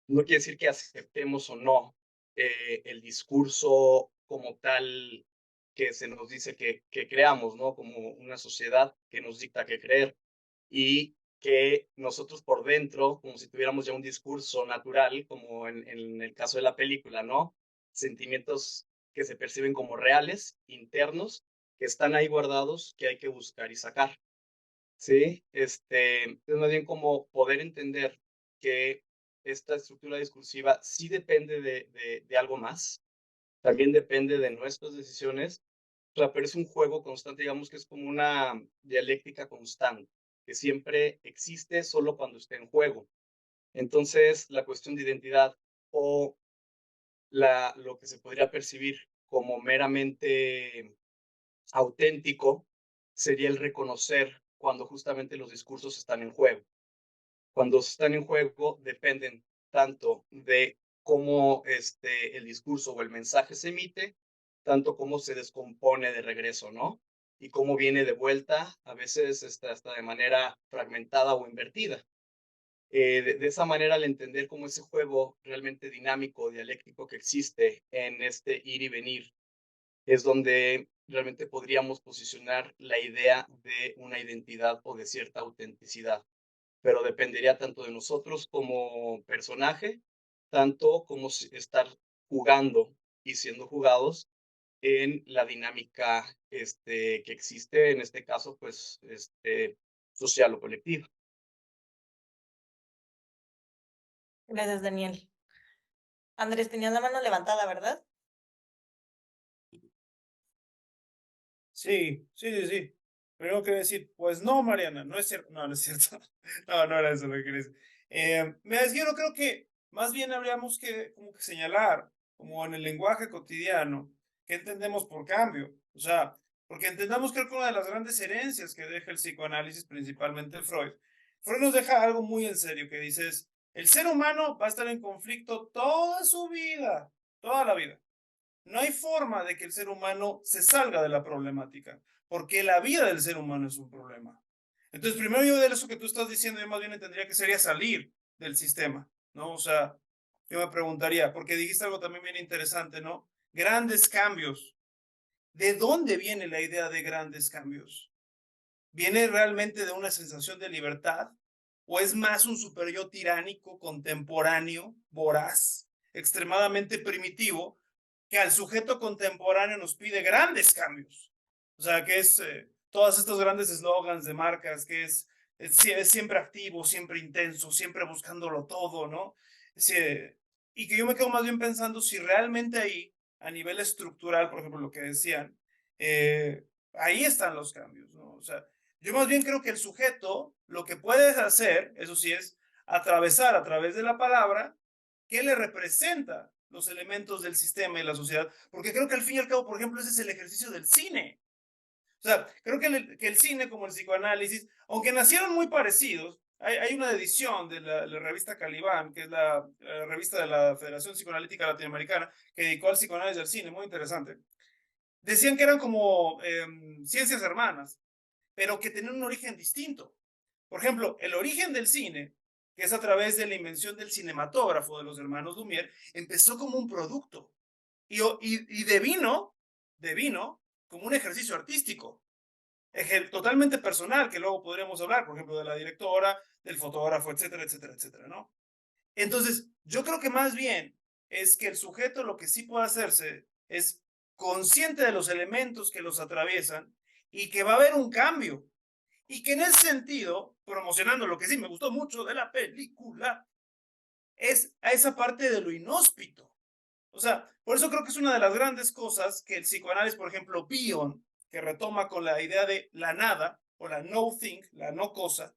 H: No quiere decir que aceptemos o no el discurso como tal que se nos dice que creamos, ¿no? Como una sociedad que nos dicta qué creer y que nosotros por dentro, como si tuviéramos ya un discurso natural, como en el caso de la película, ¿no? Sentimientos que se perciben como reales, internos, que están ahí guardados, que hay que buscar y sacar. Sí, es más bien como poder entender que esta estructura discursiva sí depende de algo más, también depende de nuestras decisiones, o sea, pero es un juego constante, digamos que es como una dialéctica constante, que siempre existe solo cuando está en juego. Entonces, la cuestión de identidad o lo que se podría percibir como meramente auténtico sería el reconocer cuando justamente los discursos están en juego. Cuando están en juego dependen tanto de cómo el discurso o el mensaje se emite, tanto cómo se descompone de regreso, ¿no? Y cómo viene de vuelta, a veces hasta de manera fragmentada o invertida. De esa manera, al entender cómo ese juego realmente dinámico, dialéctico que existe en este ir y venir, es donde realmente podríamos posicionar la idea de una identidad o de cierta autenticidad, pero dependería tanto de nosotros como personaje, tanto como estar jugando y siendo jugados en la dinámica que existe, en este caso, pues, social o colectiva.
A: Gracias, Daniel. Andrés, tenías la mano levantada, ¿verdad?
F: Sí. Primero que decir, pues no, Mariana, no es cierto. No, no es cierto. No, no era eso lo que quería decir. Yo no creo que más bien habríamos que como que señalar, como en el lenguaje cotidiano, qué entendemos por cambio. O sea, porque entendamos creo que una de las grandes herencias que deja el psicoanálisis, principalmente Freud, Freud nos deja algo muy en serio, que dices, el ser humano va a estar en conflicto toda su vida, toda la vida. No hay forma de que el ser humano se salga de la problemática, porque la vida del ser humano es un problema. Entonces, primero yo de eso que tú estás diciendo, yo más bien entendería que sería salir del sistema, ¿no? O sea, yo me preguntaría, porque dijiste algo también bien interesante, ¿no? Grandes cambios. ¿De dónde viene la idea de grandes cambios? ¿Viene realmente de una sensación de libertad? ¿O es más un superyo tiránico, contemporáneo, voraz, extremadamente primitivo, que al sujeto contemporáneo nos pide grandes cambios? O sea, que es todos estos grandes eslogans de marcas, que es siempre activo, siempre intenso, siempre buscándolo todo, ¿no? Y que yo me quedo más bien pensando si realmente ahí, a nivel estructural, por ejemplo, lo que decían, ahí están los cambios, ¿no? O sea, yo más bien creo que el sujeto lo que puedes hacer, eso sí, es atravesar a través de la palabra qué le representa los elementos del sistema y la sociedad, porque creo que al fin y al cabo, por ejemplo, ese es el ejercicio del cine. O sea, creo que el cine como el psicoanálisis, aunque nacieron muy parecidos, hay una edición de la revista Caliban, que es la revista de la Federación Psicoanalítica Latinoamericana, que dedicó al psicoanálisis del cine, muy interesante. Decían que eran como ciencias hermanas, pero que tenían un origen distinto. Por ejemplo, el origen del cine, que es a través de la invención del cinematógrafo de los hermanos Lumière, empezó como un producto y devino como un ejercicio artístico, totalmente personal, que luego podríamos hablar, por ejemplo, de la directora, del fotógrafo, etcétera, etcétera, etcétera, ¿no? Entonces, yo creo que más bien es que el sujeto lo que sí puede hacerse es consciente de los elementos que los atraviesan y que va a haber un cambio. Y que en ese sentido, promocionando lo que sí me gustó mucho de la película, es a esa parte de lo inhóspito. O sea, por eso creo que es una de las grandes cosas que el psicoanálisis, por ejemplo, Bion, que retoma con la idea de la nada o la no thing, la no cosa,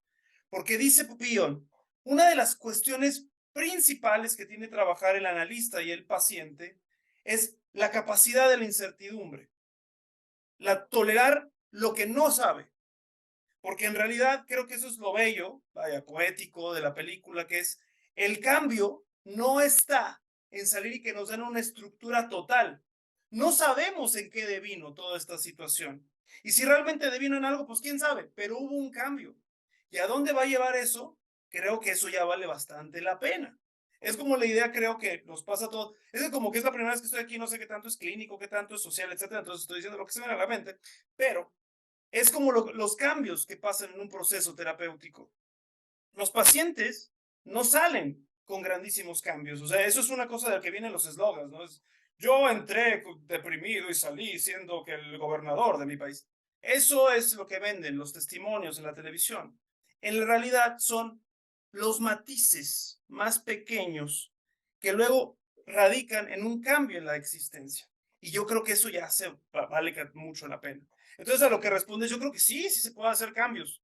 F: porque dice Bion, una de las cuestiones principales que tiene que trabajar el analista y el paciente es la capacidad de la incertidumbre, la tolerar lo que no sabe. Porque en realidad creo que eso es lo bello, vaya, poético de la película, que es el cambio no está en salir y que nos den una estructura total. No sabemos en qué devino toda esta situación. Y si realmente devino en algo, pues quién sabe, pero hubo un cambio. ¿Y a dónde va a llevar eso? Creo que eso ya vale bastante la pena. Es como la idea, creo que nos pasa a todos. Es como que es la primera vez que estoy aquí, no sé qué tanto es clínico, qué tanto es social, etcétera. Entonces estoy diciendo lo que se me viene a la mente, pero es como los cambios que pasan en un proceso terapéutico. Los pacientes no salen con grandísimos cambios. O sea, eso es una cosa de la que vienen los eslogans, ¿no? Yo entré deprimido y salí siendo que el gobernador de mi país. Eso es lo que venden los testimonios en la televisión. En realidad son los matices más pequeños que luego radican en un cambio en la existencia. Y yo creo que eso ya vale mucho la pena. Entonces, a lo que respondes, yo creo que sí se puede hacer cambios,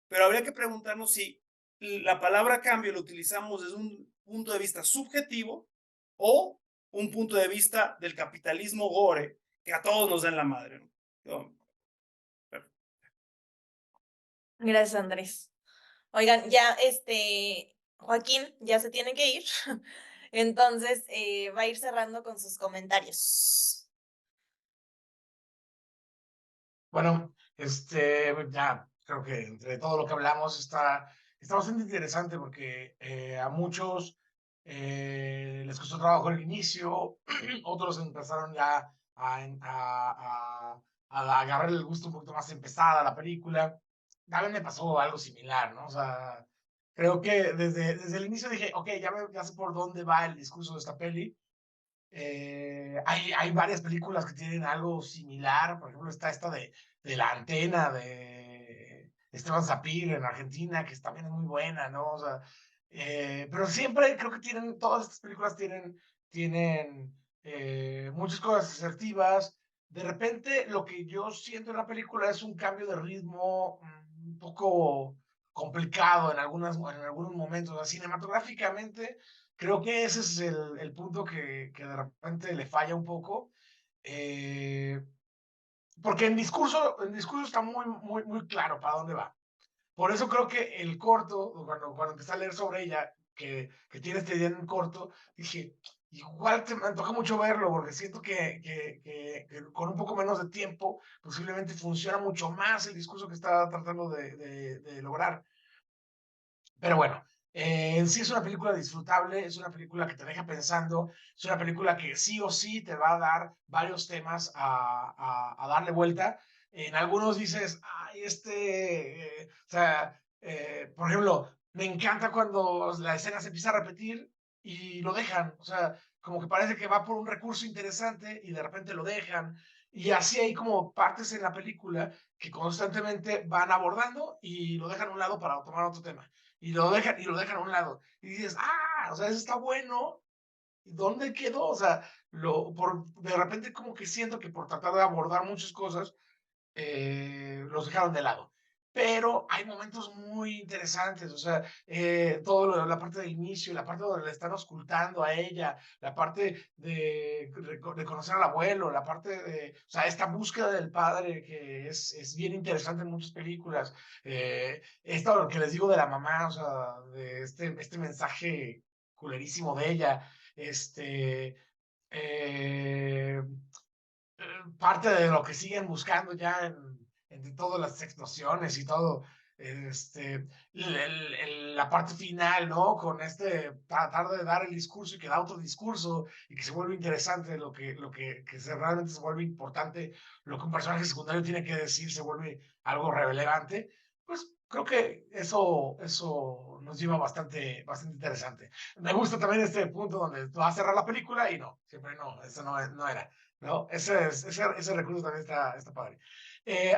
F: pero habría que preguntarnos si la palabra cambio lo utilizamos desde un punto de vista subjetivo o un punto de vista del capitalismo gore que a todos nos da en la madre, ¿no?
A: Gracias, Andrés. Oigan, ya Joaquín ya se tiene que ir, entonces va a ir cerrando con sus comentarios.
C: Bueno, ya creo que entre todo lo que hablamos está bastante interesante porque a muchos les costó trabajo al inicio, otros empezaron ya a agarrar el gusto un poquito más empezada la película. También me pasó algo similar, ¿no? O sea, creo que desde el inicio dije, ok, ya sé por dónde va el discurso de esta peli. Hay varias películas que tienen algo similar, por ejemplo está esta de La Antena de Esteban Sapir en Argentina, que también es muy buena, ¿no? O sea, pero siempre creo que todas estas películas tienen muchas cosas asertivas. De repente lo que yo siento en la película es un cambio de ritmo un poco complicado en algunos momentos. O sea, cinematográficamente creo que ese es el punto que de repente le falla un poco. Porque en discurso está muy claro para dónde va. Por eso creo que el corto, cuando empecé a leer sobre ella, que tiene esta idea en un corto, dije, igual me antoja mucho verlo porque siento que con un poco menos de tiempo posiblemente funciona mucho más el discurso que está tratando de lograr. Pero bueno, en sí es una película disfrutable, es una película que te deja pensando, es una película que sí o sí te va a dar varios temas a darle vuelta. En algunos dices, ay, o sea, por ejemplo, me encanta cuando la escena se empieza a repetir y lo dejan, o sea, como que parece que va por un recurso interesante y de repente lo dejan. Y así hay como partes en la película que constantemente van abordando y lo dejan a un lado para tomar otro tema y lo dejan a un lado. Y dices, o sea, eso está bueno. ¿Y dónde quedó? O sea, de repente como que siento que por tratar de abordar muchas cosas, los dejaron de lado. Pero hay momentos muy interesantes, o sea, la parte del inicio, la parte donde le están ocultando a ella, la parte de conocer al abuelo, la parte o sea, esta búsqueda del padre que es bien interesante en muchas películas. Esto que les digo de la mamá, o sea, de este mensaje culerísimo de ella, eh, parte de lo que siguen buscando ya en todas las explosiones y todo, la parte final, ¿no? Con tratar de dar el discurso y que da otro discurso y que se vuelve interesante realmente se vuelve importante, lo que un personaje secundario tiene que decir se vuelve algo relevante, pues creo que eso nos lleva bastante interesante. Me gusta también este punto donde vas a cerrar la película y no, siempre no, eso no era. ¿No? Ese recurso también está padre.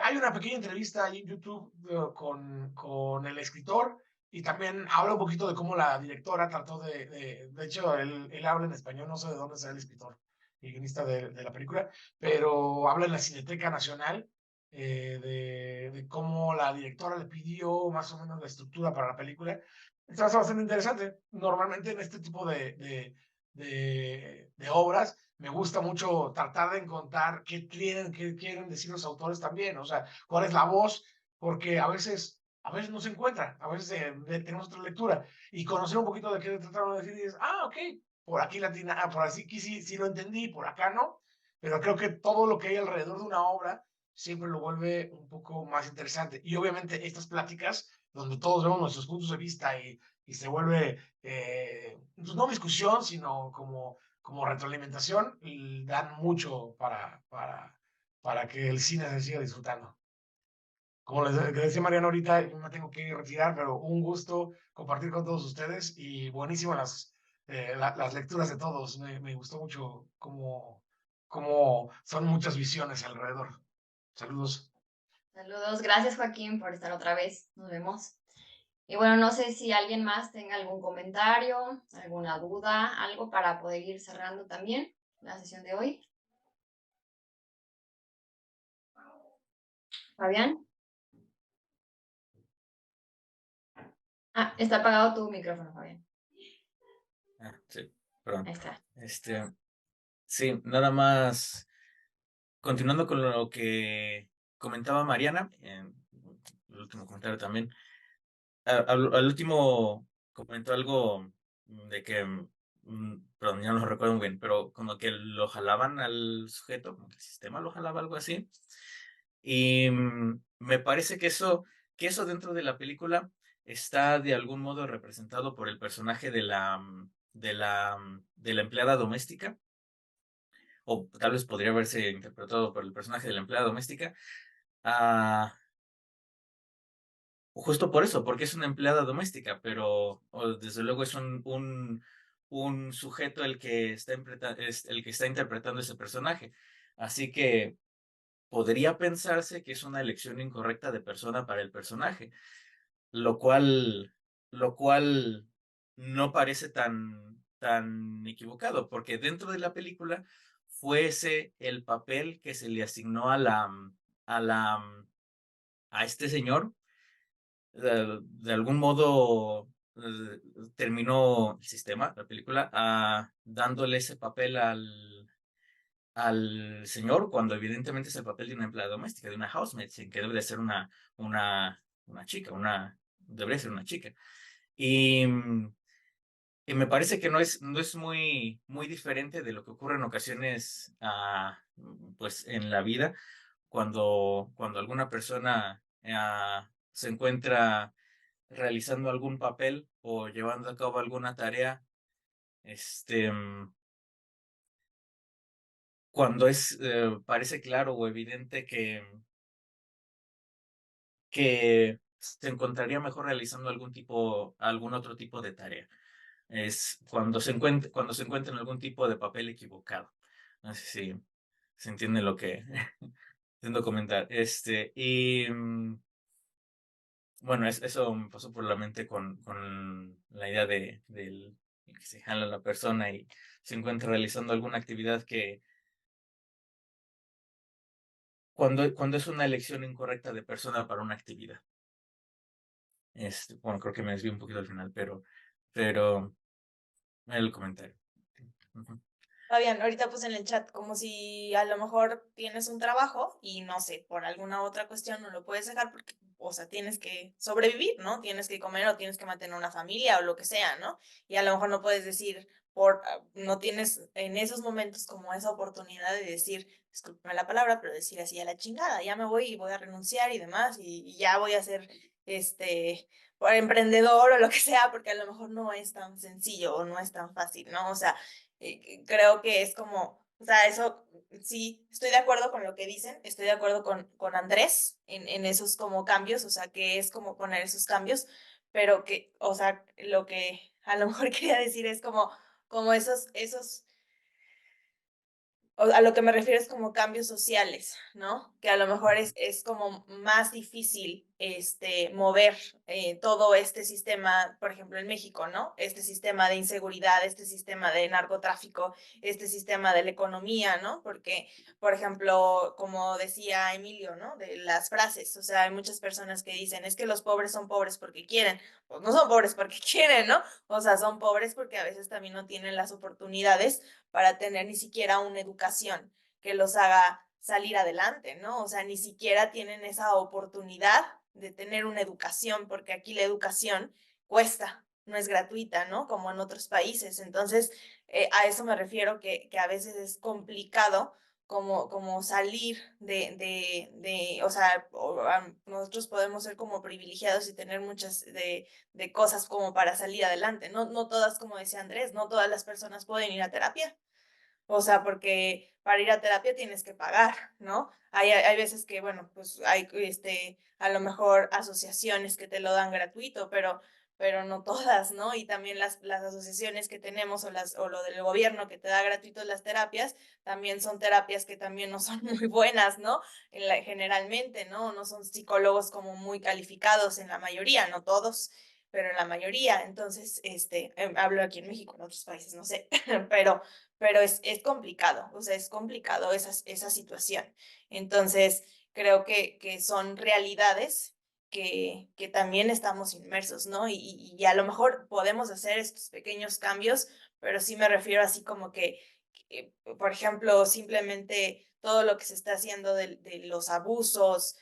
C: Hay una pequeña entrevista ahí en YouTube con el escritor y también habla un poquito de cómo la directora trató de hecho, él habla en español, no sé de dónde sea el escritor y guionista de la película, pero habla en la Cineteca Nacional de cómo la directora le pidió más o menos la estructura para la película. Está bastante interesante. Normalmente en este tipo de obras me gusta mucho tratar de encontrar qué quieren decir los autores también, o sea, cuál es la voz, porque a veces no se encuentra, a veces tenemos otra lectura y conocer un poquito de qué trataron de decir y dices, ok, por aquí por aquí sí lo entendí, por acá no, pero creo que todo lo que hay alrededor de una obra siempre lo vuelve un poco más interesante. Y obviamente estas pláticas donde todos vemos nuestros puntos de vista y se vuelve, pues no discusión, sino como retroalimentación, y dan mucho para que el cine se siga disfrutando. Como les decía Mariano ahorita, yo me tengo que retirar, pero un gusto compartir con todos ustedes y buenísimo las lecturas de todos. Me gustó mucho cómo son muchas visiones alrededor. Saludos.
B: Saludos, gracias Joaquín por estar otra vez, nos vemos. Y bueno, no sé si alguien más tenga algún comentario, alguna duda, algo para poder ir cerrando también la sesión de hoy. Fabián. Está apagado tu micrófono, Fabián.
I: Sí, perdón.
B: Ahí está.
I: Sí, nada más continuando con lo que comentaba Mariana, en el último comentario también, al último comentó algo de que, perdón, ya no lo recuerdo muy bien, pero como que lo jalaban al sujeto, como que el sistema lo jalaba, algo así. Y me parece que eso dentro de la película está de algún modo representado por el personaje de la empleada doméstica, o tal vez podría haberse interpretado por el personaje de la empleada doméstica, justo por eso, porque es una empleada doméstica, pero desde luego es un sujeto el que está interpretando ese personaje. Así que podría pensarse que es una elección incorrecta de persona para el personaje, lo cual no parece tan equivocado, porque dentro de la película fue ese el papel que se le asignó a este señor. De algún modo terminó el sistema, la película, dándole ese papel al señor, cuando evidentemente es el papel de una empleada doméstica, de una housemaid, sin que debe de ser una chica, debería ser una chica. Y Y me parece que no es muy diferente de lo que ocurre en ocasiones, pues, en la vida, cuando alguna persona se encuentra realizando algún papel o llevando a cabo alguna tarea, cuando parece claro o evidente que se encontraría mejor realizando algún otro tipo de tarea. Es cuando se encuentra en algún tipo de papel equivocado. No sé si se entiende lo que intento comentar. Bueno, eso me pasó por la mente con la idea del que se jala la persona y se encuentra realizando alguna actividad que cuando es una elección incorrecta de persona para una actividad. Bueno, creo que me desvío un poquito al final, pero el comentario. Ujú.
A: Fabián, ahorita puse en el chat como si a lo mejor tienes un trabajo y no sé, por alguna otra cuestión no lo puedes dejar porque, o sea, tienes que sobrevivir, ¿no? Tienes que comer o tienes que mantener una familia o lo que sea, ¿no? Y a lo mejor no puedes decir, no tienes en esos momentos como esa oportunidad de decir, discúlpeme la palabra, pero decir así a la chingada, ya me voy y voy a renunciar y demás y ya voy a ser, por emprendedor o lo que sea, porque a lo mejor no es tan sencillo o no es tan fácil, ¿no? O sea, creo que es como, o sea, eso sí, estoy de acuerdo con lo que dicen, estoy de acuerdo con Andrés en esos como cambios, o sea, que es como poner esos cambios, pero que, o sea, lo que a lo mejor quería decir es como esos a lo que me refiero es como cambios sociales, ¿no? Que a lo mejor es como más difícil mover todo este sistema, por ejemplo, en México, ¿no? Este sistema de inseguridad, este sistema de narcotráfico, este sistema de la economía, ¿no? Porque, por ejemplo, como decía Emilio, ¿no? De las frases, o sea, hay muchas personas que dicen, es que los pobres son pobres porque quieren, pues no son pobres porque quieren, ¿no? O sea, son pobres porque a veces también no tienen las oportunidades para tener ni siquiera una educación que los haga salir adelante, ¿no? O sea, ni siquiera tienen esa oportunidad de tener una educación, porque aquí la educación cuesta, no es gratuita, ¿no? Como en otros países. Entonces, a eso me refiero que a veces es complicado como salir o sea, nosotros podemos ser como privilegiados y tener muchas de cosas como para salir adelante. No todas, como decía Andrés, no todas las personas pueden ir a terapia. O sea, porque para ir a terapia tienes que pagar, ¿no? Hay veces que, bueno, pues hay a lo mejor asociaciones que te lo dan gratuito, pero no todas, ¿no? Y también las asociaciones que tenemos o lo del gobierno que te da gratuito las terapias, también son terapias que también no son muy buenas, ¿no? Generalmente, ¿no? No son psicólogos como muy calificados en la mayoría, no todos, pero en la mayoría. Entonces, hablo aquí en México, en otros países, no sé, pero es complicado, o sea, es complicado esa situación. Entonces, creo que son realidades que también estamos inmersos, ¿no? Y a lo mejor podemos hacer estos pequeños cambios, pero sí me refiero así como por ejemplo, simplemente todo lo que se está haciendo de los abusos,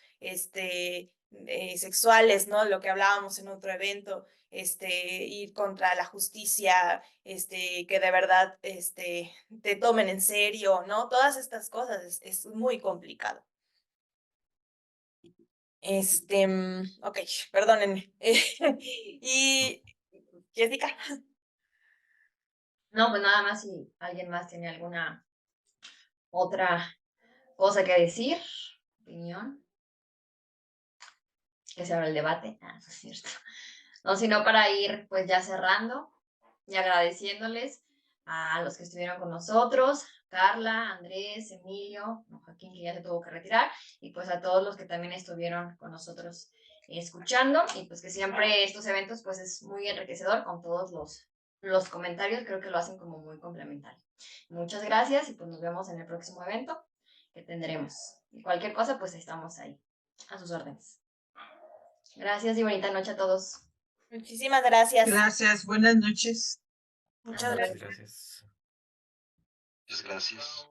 A: sexuales, ¿no? Lo que hablábamos en otro evento, ir contra la justicia, que de verdad, te tomen en serio, ¿no? Todas estas cosas es muy complicado. Ok, perdónenme. Y Jessica.
B: No, pues nada más si alguien más tiene alguna otra cosa que decir, opinión, que se abra el debate. No es cierto. No, sino para ir pues ya cerrando y agradeciéndoles a los que estuvieron con nosotros, Carla, Andrés, Emilio, Joaquín que ya se tuvo que retirar, y pues a todos los que también estuvieron con nosotros escuchando, y pues que siempre estos eventos pues es muy enriquecedor con todos los comentarios, creo que lo hacen como muy complementario. Muchas gracias y pues nos vemos en el próximo evento que tendremos. Y cualquier cosa pues estamos ahí, a sus órdenes. Gracias y bonita noche a todos.
A: Muchísimas gracias.
J: Gracias, buenas noches.
A: Muchas
I: Muchas
A: gracias.
I: gracias.
D: Muchas gracias.